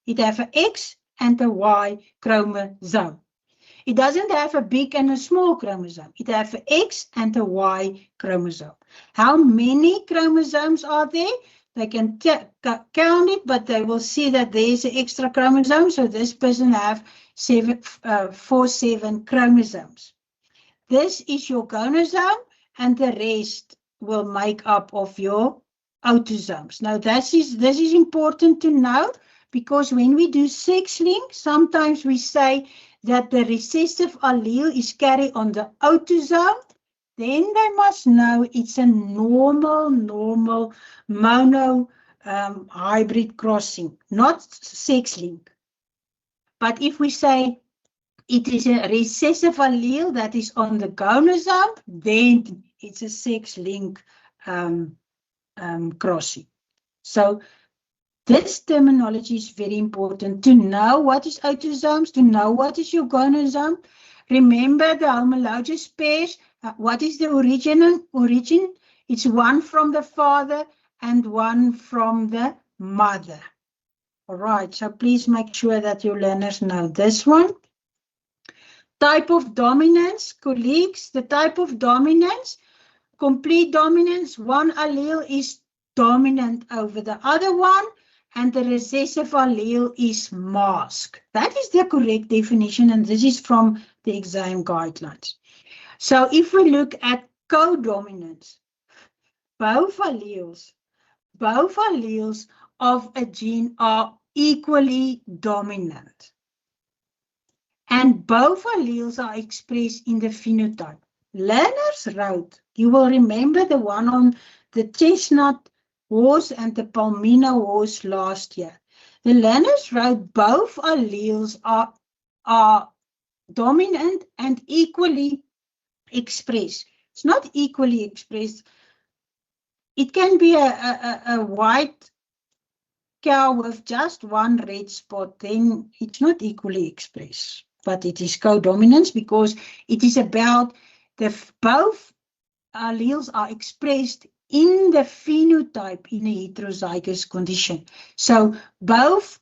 It has an X and a Y chromosome. It doesn't have a big and a small chromosome. It has an X and a Y chromosome. How many chromosomes are there? They can count it, but they will see that there's an extra chromosome. So this person have 47 chromosomes. This is your gonosome, and the rest will make up of your autosomes. Now, this is important to know, because when we do sex-linked, sometimes we say that the recessive allele is carried on the autosome. Then they must know it's a normal mono hybrid crossing, not sex-linked. But if we say it is a recessive allele that is on the gonosome, then it's a sex-linked crossing. So this terminology is very important to know what is autosomes, to know what is your gonosome. Remember the homologous pairs. What is the origin? It's one from the father and one from the mother. All right, so please make sure that your learners know this one. Type of dominance, colleagues, the type of dominance, complete dominance, one allele is dominant over the other one, and the recessive allele is masked. That is the correct definition, and this is from the exam guidelines. So if we look at codominance, both alleles of a gene are equally dominant. And both alleles are expressed in the phenotype. Learners wrote, you will remember the one on the chestnut horse and the Palmina horse last year. The learners wrote both alleles are dominant and equally expressed. It's not equally expressed. It can be a white cow with just one red spot, then it's not equally expressed. But it is codominance because it is about both alleles are expressed in the phenotype in a heterozygous condition. So both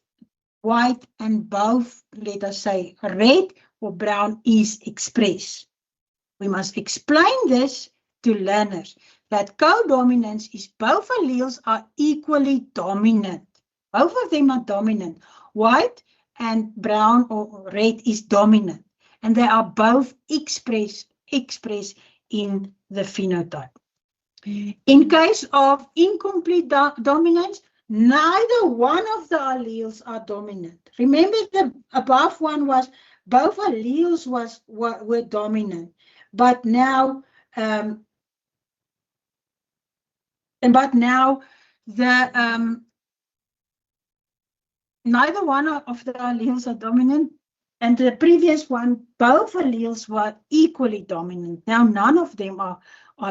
white and both, let us say, red or brown is expressed. We must explain this to learners, that codominance is both alleles are equally dominant. Both of them are dominant. White and brown or red is dominant, and they are both expressed in the phenotype. In case of incomplete dominance, neither one of the alleles are dominant. Remember, the above one was both alleles were dominant, but now neither one of the alleles are dominant, and the previous one, both alleles were equally dominant. Now, none of them are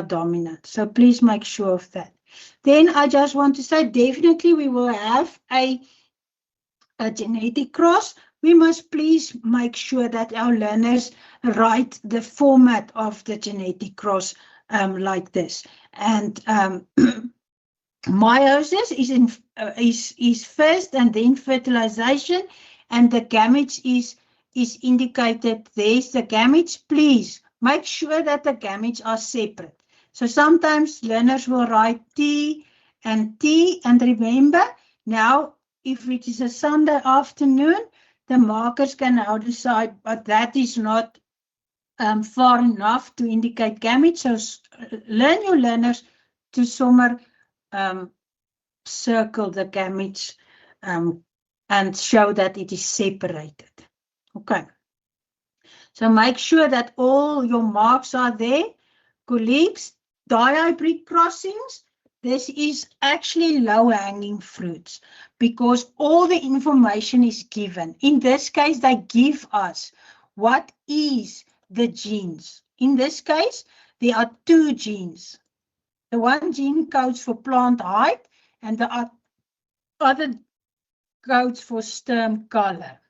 dominant. So please make sure of that. Then I just want to say, definitely we will have a genetic cross. We must please make sure that our learners write the format of the genetic cross like this. And meiosis is first, and then fertilization, and the gametes is indicated. There's the gametes. Please make sure that the gametes are separate. So sometimes learners will write T, and remember, now if it is a Sunday afternoon, the markers can now decide, but that is not far enough to indicate gametes. So learn your learners to somewhere circle the gametes and show that it is separated. Okay. So make sure that all your marks are there. Colleagues, dihybrid crossings, this is actually low-hanging fruits because all the information is given. In this case, they give us what is the genes. In this case, there are two genes. The one gene codes for plant height, and the other codes for stem color.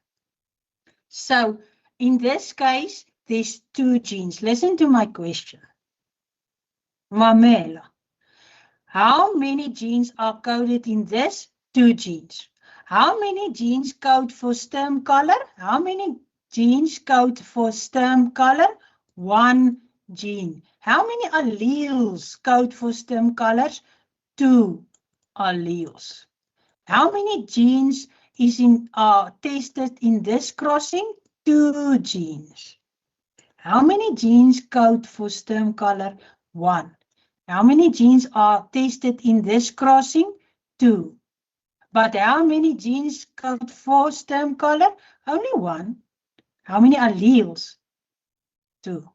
So in this case, there's two genes. Listen to my question. Mamela, how many genes are coded in this? Two genes. How many genes code for stem color? How many genes code for stem color? One gene. How many alleles code for stem colors? Two. alleles. How many genes are tested in this crossing? 2 genes. How many genes code for stem color? 1. How many genes are tested in this crossing? 2. But how many genes code for stem color? Only 1. How many alleles? 2.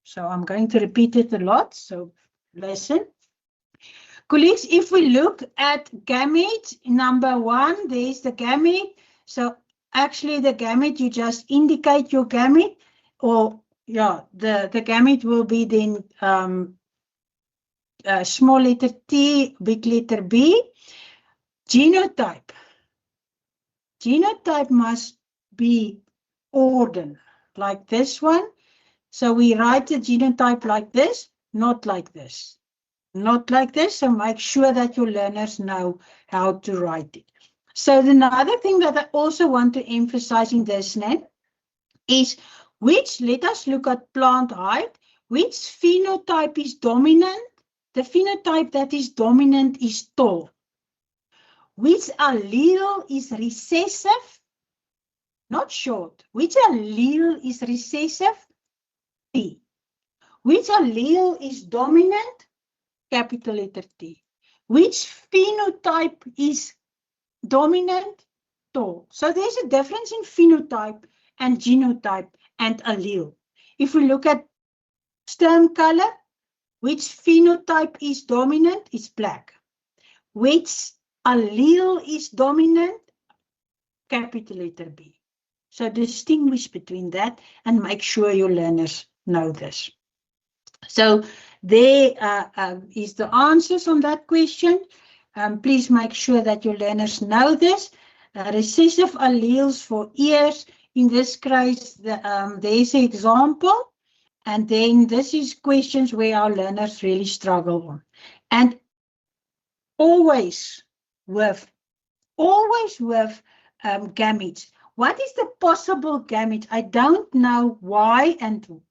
So I'm going to repeat it a lot, so listen. Colleagues, if we look at gamete number 1, there's the gamete. So actually the gamete, you just indicate your gamete, or yeah, the gamete will be then small letter T, big letter B. Genotype. Genotype must be ordered, like this one. So we write the genotype like this, not like this. Not like this, so make sure that your learners know how to write it. So another thing that I also want to emphasize in this net is let us look at plant height, which phenotype is dominant? The phenotype that is dominant is tall. Which allele is recessive? Not short. Which allele is recessive? T. Which allele is dominant? Capital letter T. Which phenotype is dominant? Tall. So there's a difference in phenotype and genotype and allele. If we look at stem color, which phenotype is dominant? Is black. Which allele is dominant? Capital letter B. So distinguish between that and make sure your learners know this. So there is the answers on that question. Please make sure that your learners know this. Recessive alleles for ears. In this case, there's an example. And then this is questions where our learners really struggle on. And always with gametes. What is the possible gamete? I don't know why and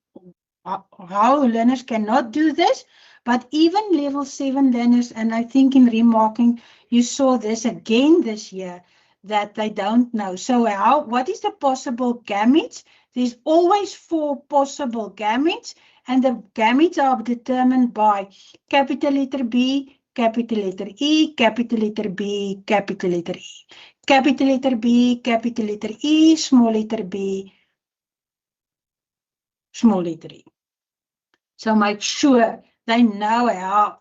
how learners cannot do this, but even level 7 learners, and I think in remarking, you saw this again this year, that they don't know. So what is the possible gametes? There's always 4 possible gametes, and the gametes are determined by capital letter B, capital letter E, capital letter B, capital letter E. Capital letter B, capital letter E, small letter B, small letter E. So make sure they know how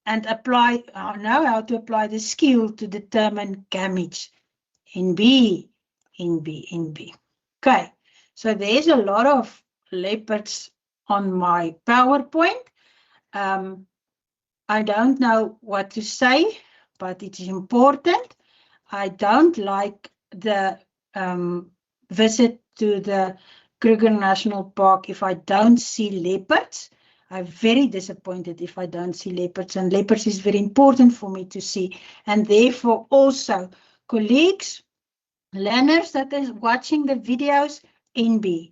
to apply the skill to determine gametes in B. Okay, so there's a lot of leopards on my PowerPoint. I don't know what to say, but it is important. I don't like the visit to the Kruger National Park if I don't see leopards. I'm very disappointed if I don't see leopards, and leopards is very important for me to see. And therefore also, colleagues, learners that is watching the videos, NB,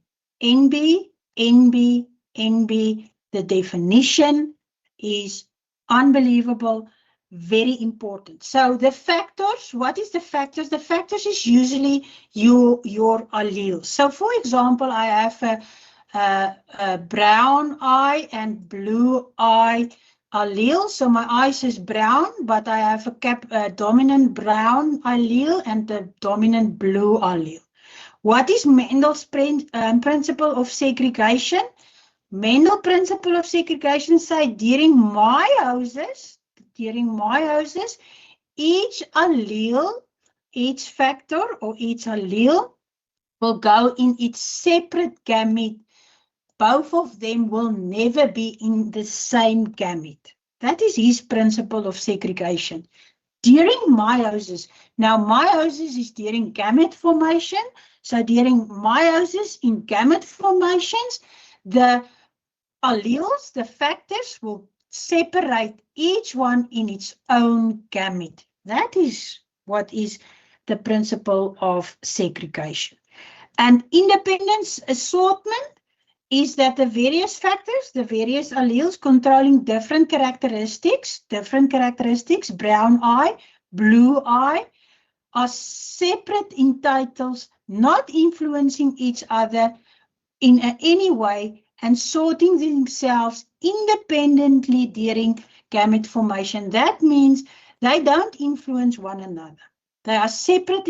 the definition is unbelievable, very important. So the factors, what is the factors? The factors is usually your allele. So for example, I have a brown eye and blue eye allele. So my eyes is brown, but I have a dominant brown allele and a dominant blue allele. What is Mendel's principle of segregation? Mendel's principle of segregation say during meiosis, each allele, each factor or each allele will go in its separate gamete. Both of them will never be in the same gamete. That is his principle of segregation. During meiosis, now meiosis is during gamete formation. So during meiosis in gamete formations, the alleles, the factors, will separate each one in its own gamete. That is what is the principle of segregation. And independence assortment is that the various factors, the various alleles controlling different characteristics, brown eye, blue eye, are separate in titles, not influencing each other in any way and sorting themselves independently during gamete formation. That means they don't influence one another. They are separate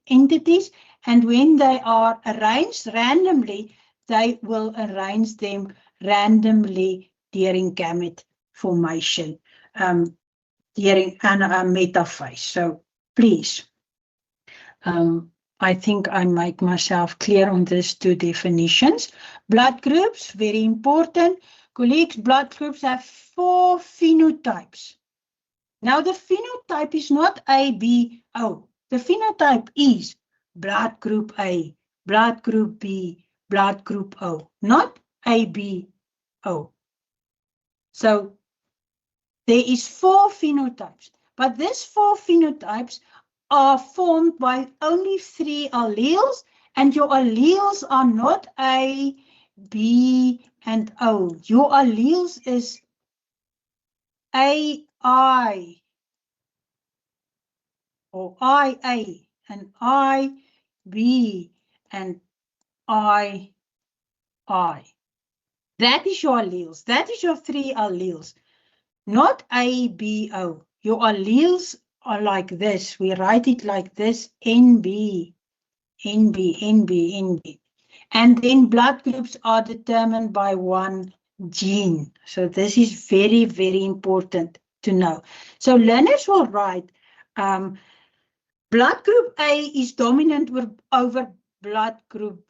entities, and when they are arranged randomly, they will arrange them randomly during gamete formation, during a metaphase. So please, I think I make myself clear on these two definitions. Blood groups, very important. Colleagues, blood groups have 4 phenotypes. Now, the phenotype is not A, B, O. The phenotype is blood group A, blood group B, blood group O, not A, B, O. So, there is 4 phenotypes, but these 4 phenotypes are formed by only 3 alleles, and your alleles are not A, B, and O. Your alleles is A, I, or IA, and I, B, and I. That is your alleles. That is your 3 alleles, not A, B, O. Your alleles are like this. We write it like this, NB, NB, NB, NB. And then blood groups are determined by 1 gene. So this is very, very important to know. So learners will write, blood group A is dominant over blood group.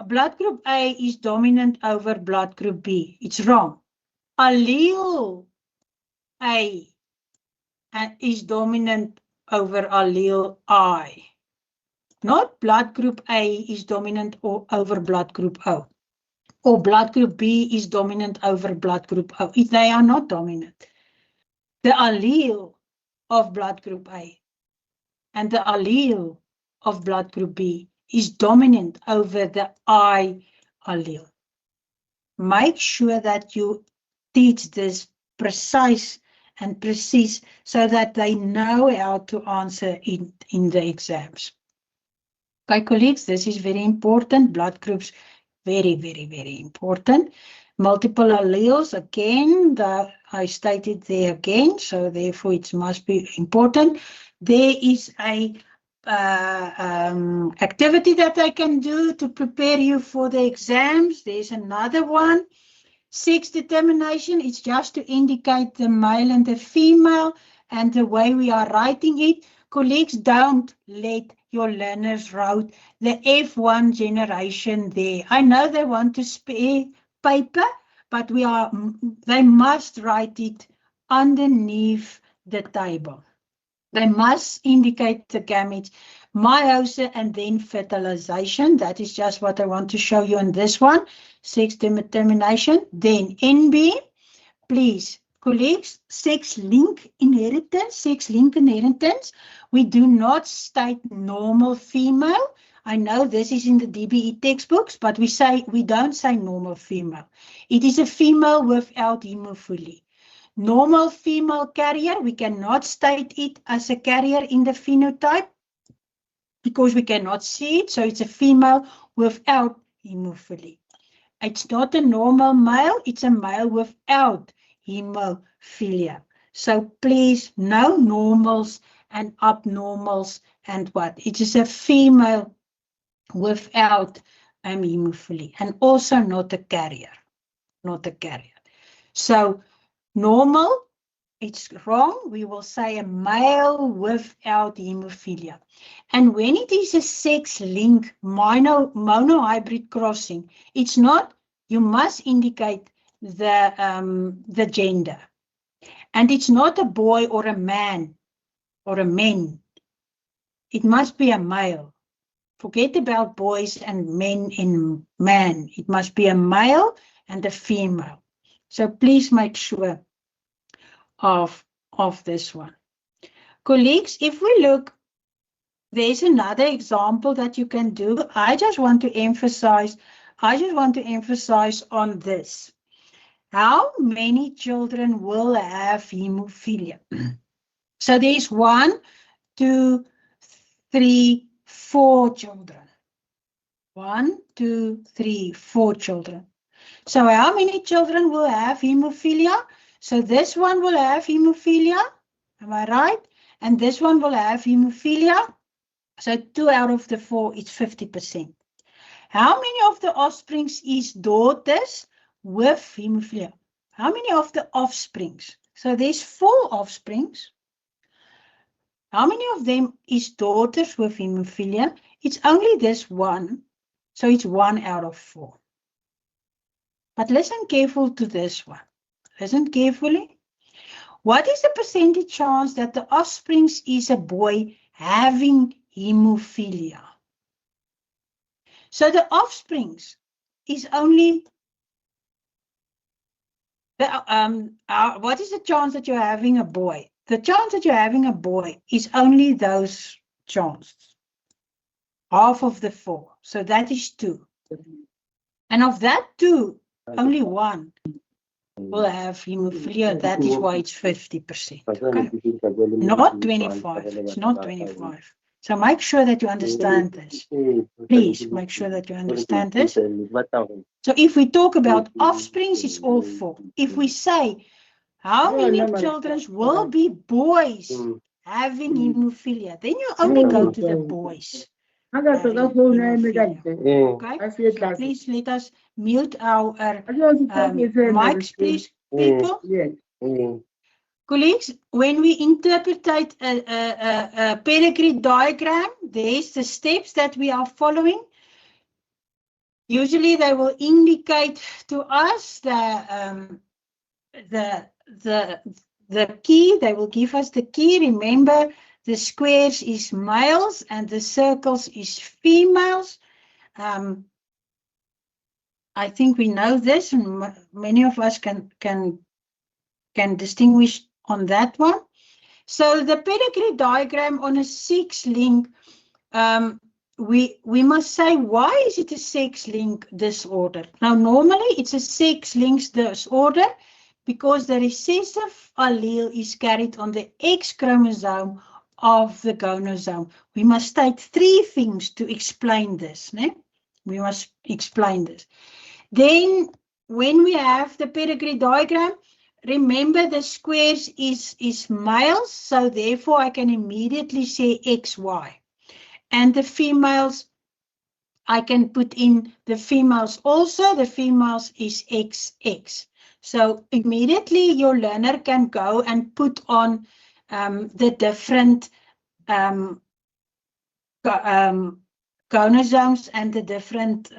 Blood group A is dominant over blood group B. It's wrong. Allele A is dominant over allele I. Not blood group A is dominant over blood group O. Or blood group B is dominant over blood group O. They are not dominant. The allele of blood group A and the allele of blood group B is dominant over the I allele. Make sure that you teach this precise so that they know how to answer in the exams. Okay, colleagues, this is very important. Blood groups, very, very, very important. Multiple alleles, again, I stated there again, so therefore it must be important. There is a activity that I can do to prepare you for the exams. There's another one. Sex determination is just to indicate the male and the female and the way we are writing it. Colleagues, don't let your learners write the F1 generation there. I know they want to spare paper, but they must write it underneath the table. They must indicate the gametes, meiosis, and then fertilization. That is just what I want to show you in this one. Sex determination. Then NB, please, colleagues, sex-linked inheritance. We do not state normal female. I know this is in the DBE textbooks, but we don't say normal female. It is a female without hemophilia. Normal female carrier, we cannot state it as a carrier in the phenotype because we cannot see it. So it's a female without hemophilia. It's not a normal male, it's a male without hemophilia. So please, no normals and abnormals and what. It is a female without hemophilia and also not a carrier. So normal, it's wrong. We will say a male without hemophilia. And when it is a sex-linked monohybrid crossing, it's not, you must indicate the gender. And it's not a boy or a man or a man. It must be a male. Forget about boys and men and man. It must be a male and a female. So please make sure of this one. Colleagues, if we look there's another example that you can do. I just want to emphasize on this. How many children will have hemophilia? So there's 1, 2, 3, 4 children. 1, 2, 3, 4 children. So how many children will have hemophilia? So this one will have hemophilia. Am I right? And this one will have hemophilia. So 2 out of the 4 is 50%. How many of the offsprings is daughters with hemophilia? How many of the offsprings? So there's 4 offsprings. How many of them is daughters with hemophilia? It's only this one. So it's 1 out of 4. But listen careful to this one. Listen carefully. What is the percentage chance that the offsprings is a boy having hemophilia? So the offsprings is only what is the chance that you're having a boy? The chance that you're having a boy is only those chances. Half of the 4. So that is 2. And of that 2, only 1 will have hemophilia. That is why it's 50%. Okay? Not 25. It's not 25. So make sure that you understand this. Please make sure that you understand this. So if we talk about offsprings, it's all 4. If we say how many children will be boys having hemophilia, then you only go to the boys. Okay, so please let us mute our mics, please, people. Colleagues, when we interpret a pedigree diagram, there's the steps that we are following. Usually they will indicate to us the key. They will give us the key. Remember, the squares is males and the circles is females. I think we know this, and many of us can distinguish on that one. So the pedigree diagram on a sex link, we must say, why is it a sex link disorder? Now, normally it's a sex link disorder because the recessive allele is carried on the X chromosome of the gonosome. We must state 3 things to explain this. We must explain this. Then, when we have the pedigree diagram, remember the squares is males, so therefore I can immediately say XY. And the females, I can put in the females also. The females is XX. So immediately your learner can go and put on the different chromosomes and the different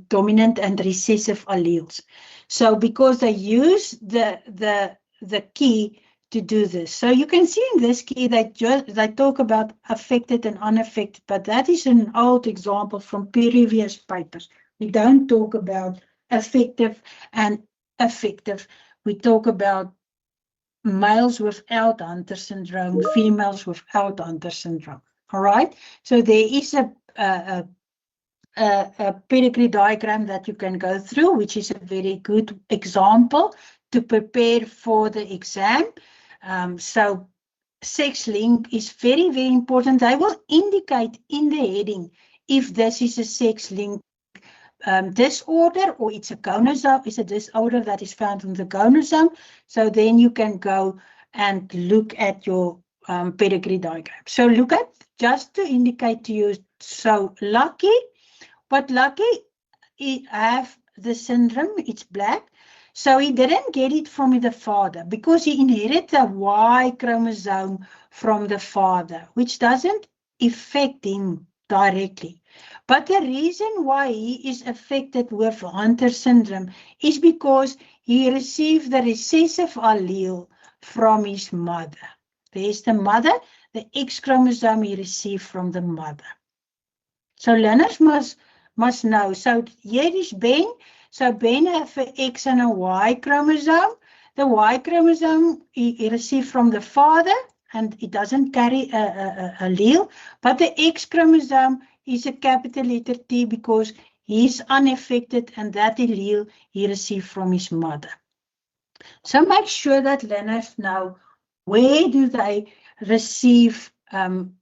dominant and recessive alleles. So because they use the key to do this. So you can see in this key they talk about affected and unaffected, but that is an old example from previous papers. We don't talk about affective and affective. We talk about males without Hunter syndrome, females without Hunter syndrome. All right. So there is a pedigree diagram that you can go through, which is a very good example to prepare for the exam. So sex link is very, very important. I will indicate in the heading if this is a sex link disorder or it's a gonosome, it's a disorder that is found in the gonosome. So then you can go and look at your pedigree diagram. So look at, just to indicate to you, so Lucky, but Lucky, he have the syndrome, it's black. So he didn't get it from the father because he inherited the Y chromosome from the father, which doesn't affect him directly. But the reason why he is affected with Hunter syndrome is because he received the recessive allele from his mother. There's the mother, the X chromosome he received from the mother. So learners must know. So here is Ben. So Ben has an X and a Y chromosome. The Y chromosome he received from the father. and it doesn't carry a allele, but the X chromosome is a capital letter T because he's unaffected and that allele he received from his mother. So make sure that learners know where do they receive, from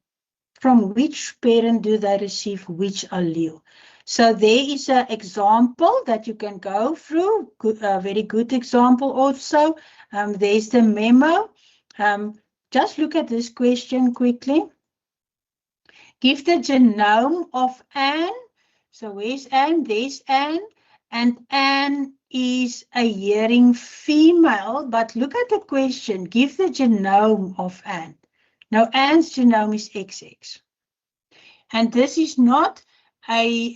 which parent do they receive which allele. So there is an example that you can go through, a very good example also. There's the memo. Just look at this question quickly. Give the genome of Anne. So where's Anne? There's Anne. And Anne is a hearing female, but look at the question. Give the genome of Anne. Now Anne's genome is XX. And this is not a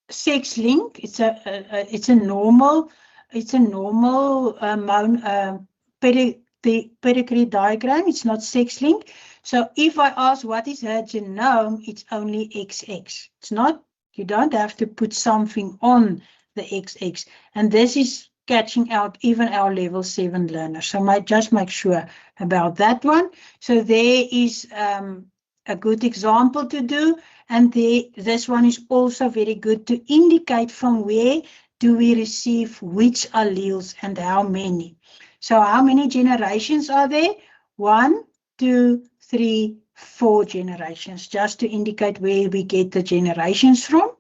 sex link. It's a normal pedigree diagram. It's not sex link. So if I ask what is her genome, it's only XX. It's not, you don't have to put something on the XX. And this is catching out even our level 7 learners. So just make sure about that one. So there is a good example to do. And this one is also very good to indicate from where do we receive which alleles and how many. So how many generations are there? 1, 2, 3, 4 generations, just to indicate where we get the generations from.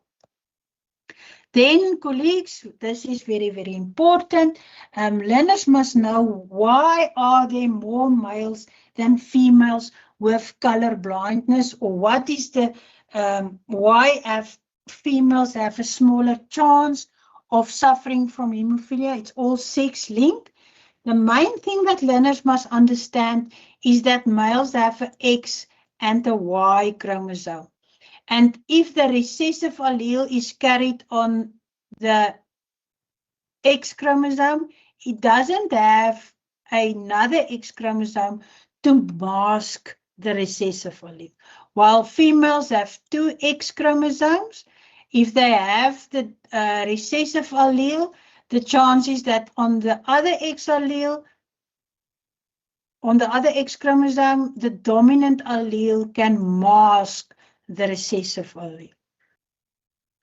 Then, colleagues, this is very, very important. Learners must know why are there more males than females with color blindness, or what is the why have females have a smaller chance of suffering from hemophilia? It's all sex linked. The main thing that learners must understand is that males have an X and a Y chromosome. And if the recessive allele is carried on the X chromosome, it doesn't have another X chromosome to mask the recessive allele. While females have 2 X chromosomes, if they have the recessive allele, the chance is that on the other X allele, on the other X chromosome, the dominant allele can mask the recessive allele.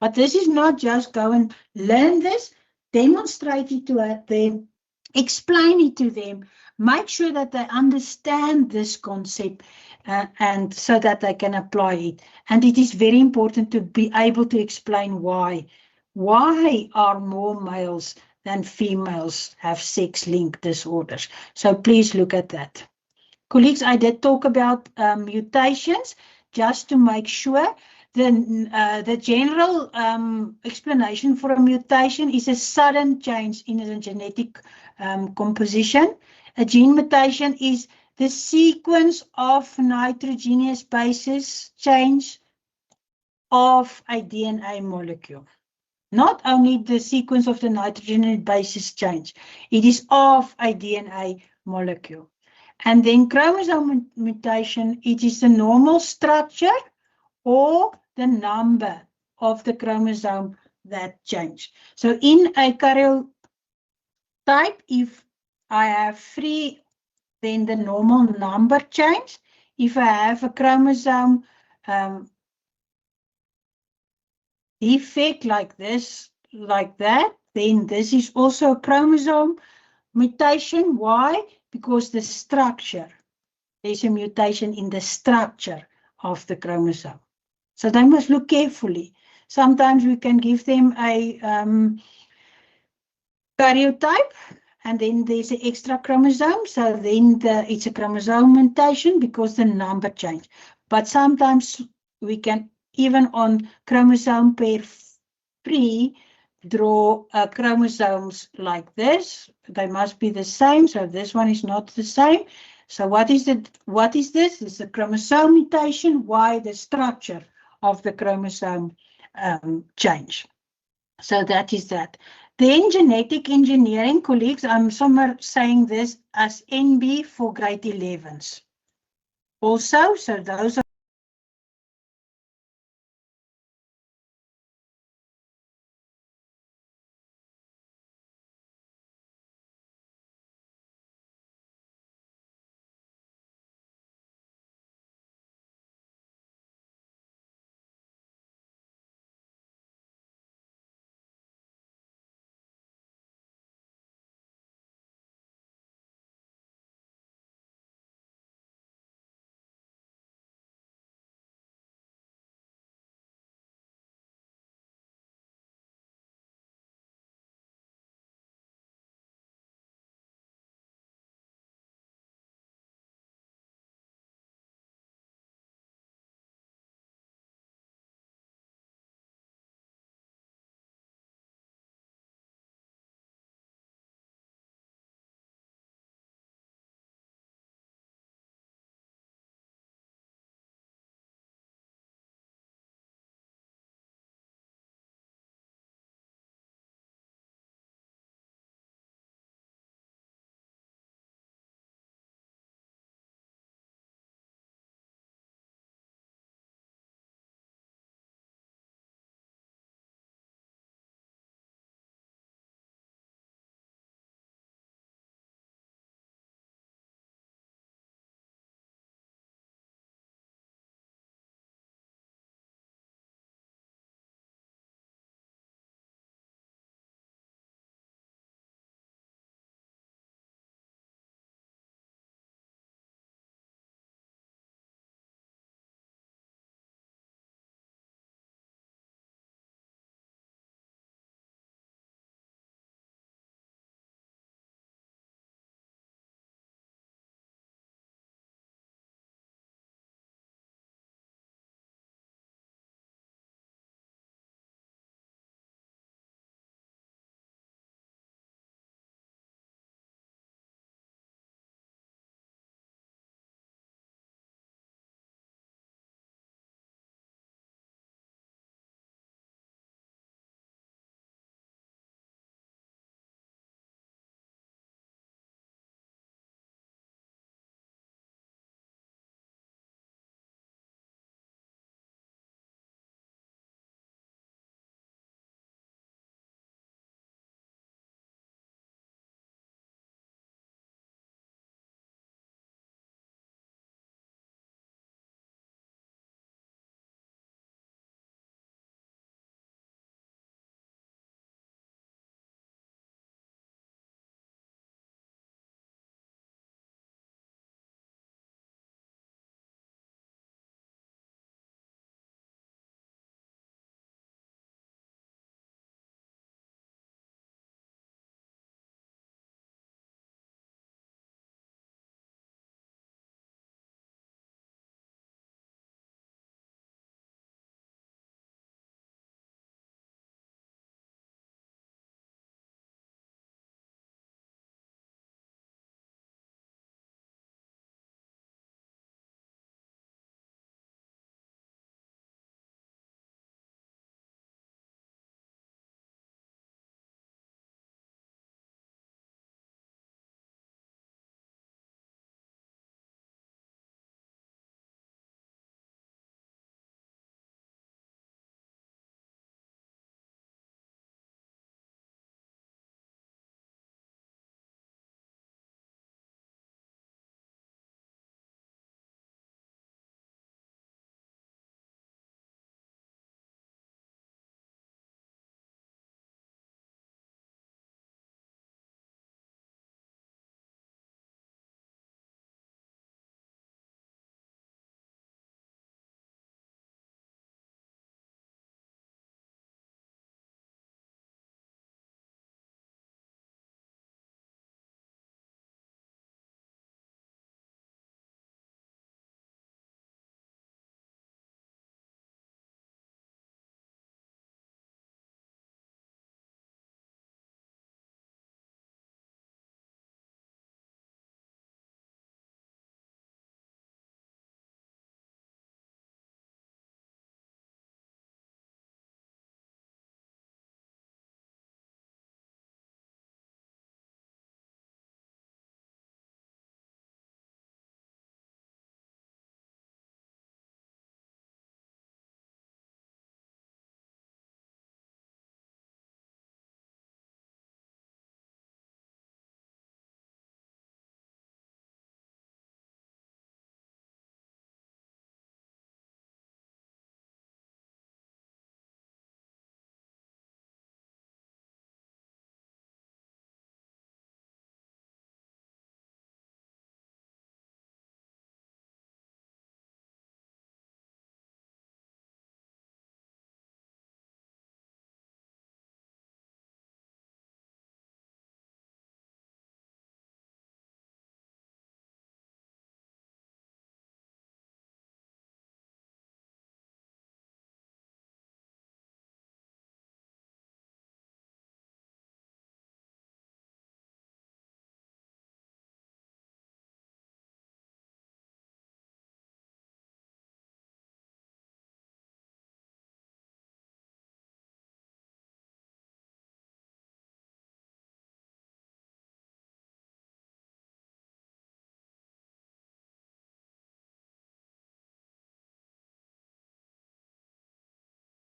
But this is not just go and learn this, demonstrate it to them, explain it to them, make sure that they understand this concept and so that they can apply it. And it is very important to be able to explain why. Why are more males than females have sex-linked disorders? So please look at that. Colleagues, I did talk about mutations, just to make sure. The general explanation for a mutation is a sudden change in a genetic composition. A gene mutation is the sequence of nitrogenous bases change of a DNA molecule. Not only the sequence of the nitrogenous bases change, it is of a DNA molecule. And then chromosome mutation, it is the normal structure or the number of the chromosome that change. So in a karyotype, if I have 3, then the normal number change. If I have a chromosome defect like this, like that, then this is also a chromosome mutation. Why? Because the structure, there's a mutation in the structure of the chromosome. So they must look carefully. Sometimes we can give them a karyotype, and then there's an extra chromosome. So then it's a chromosome mutation because the number changed. But sometimes we can, even on chromosome pair 3, draw chromosomes like this. They must be the same. So this one is not the same. So what is this? It's a chromosome mutation. Why? The structure of the chromosome change. So that is that. Then genetic engineering, colleagues, I'm somewhere saying this as NB for grade 11s. Also, so those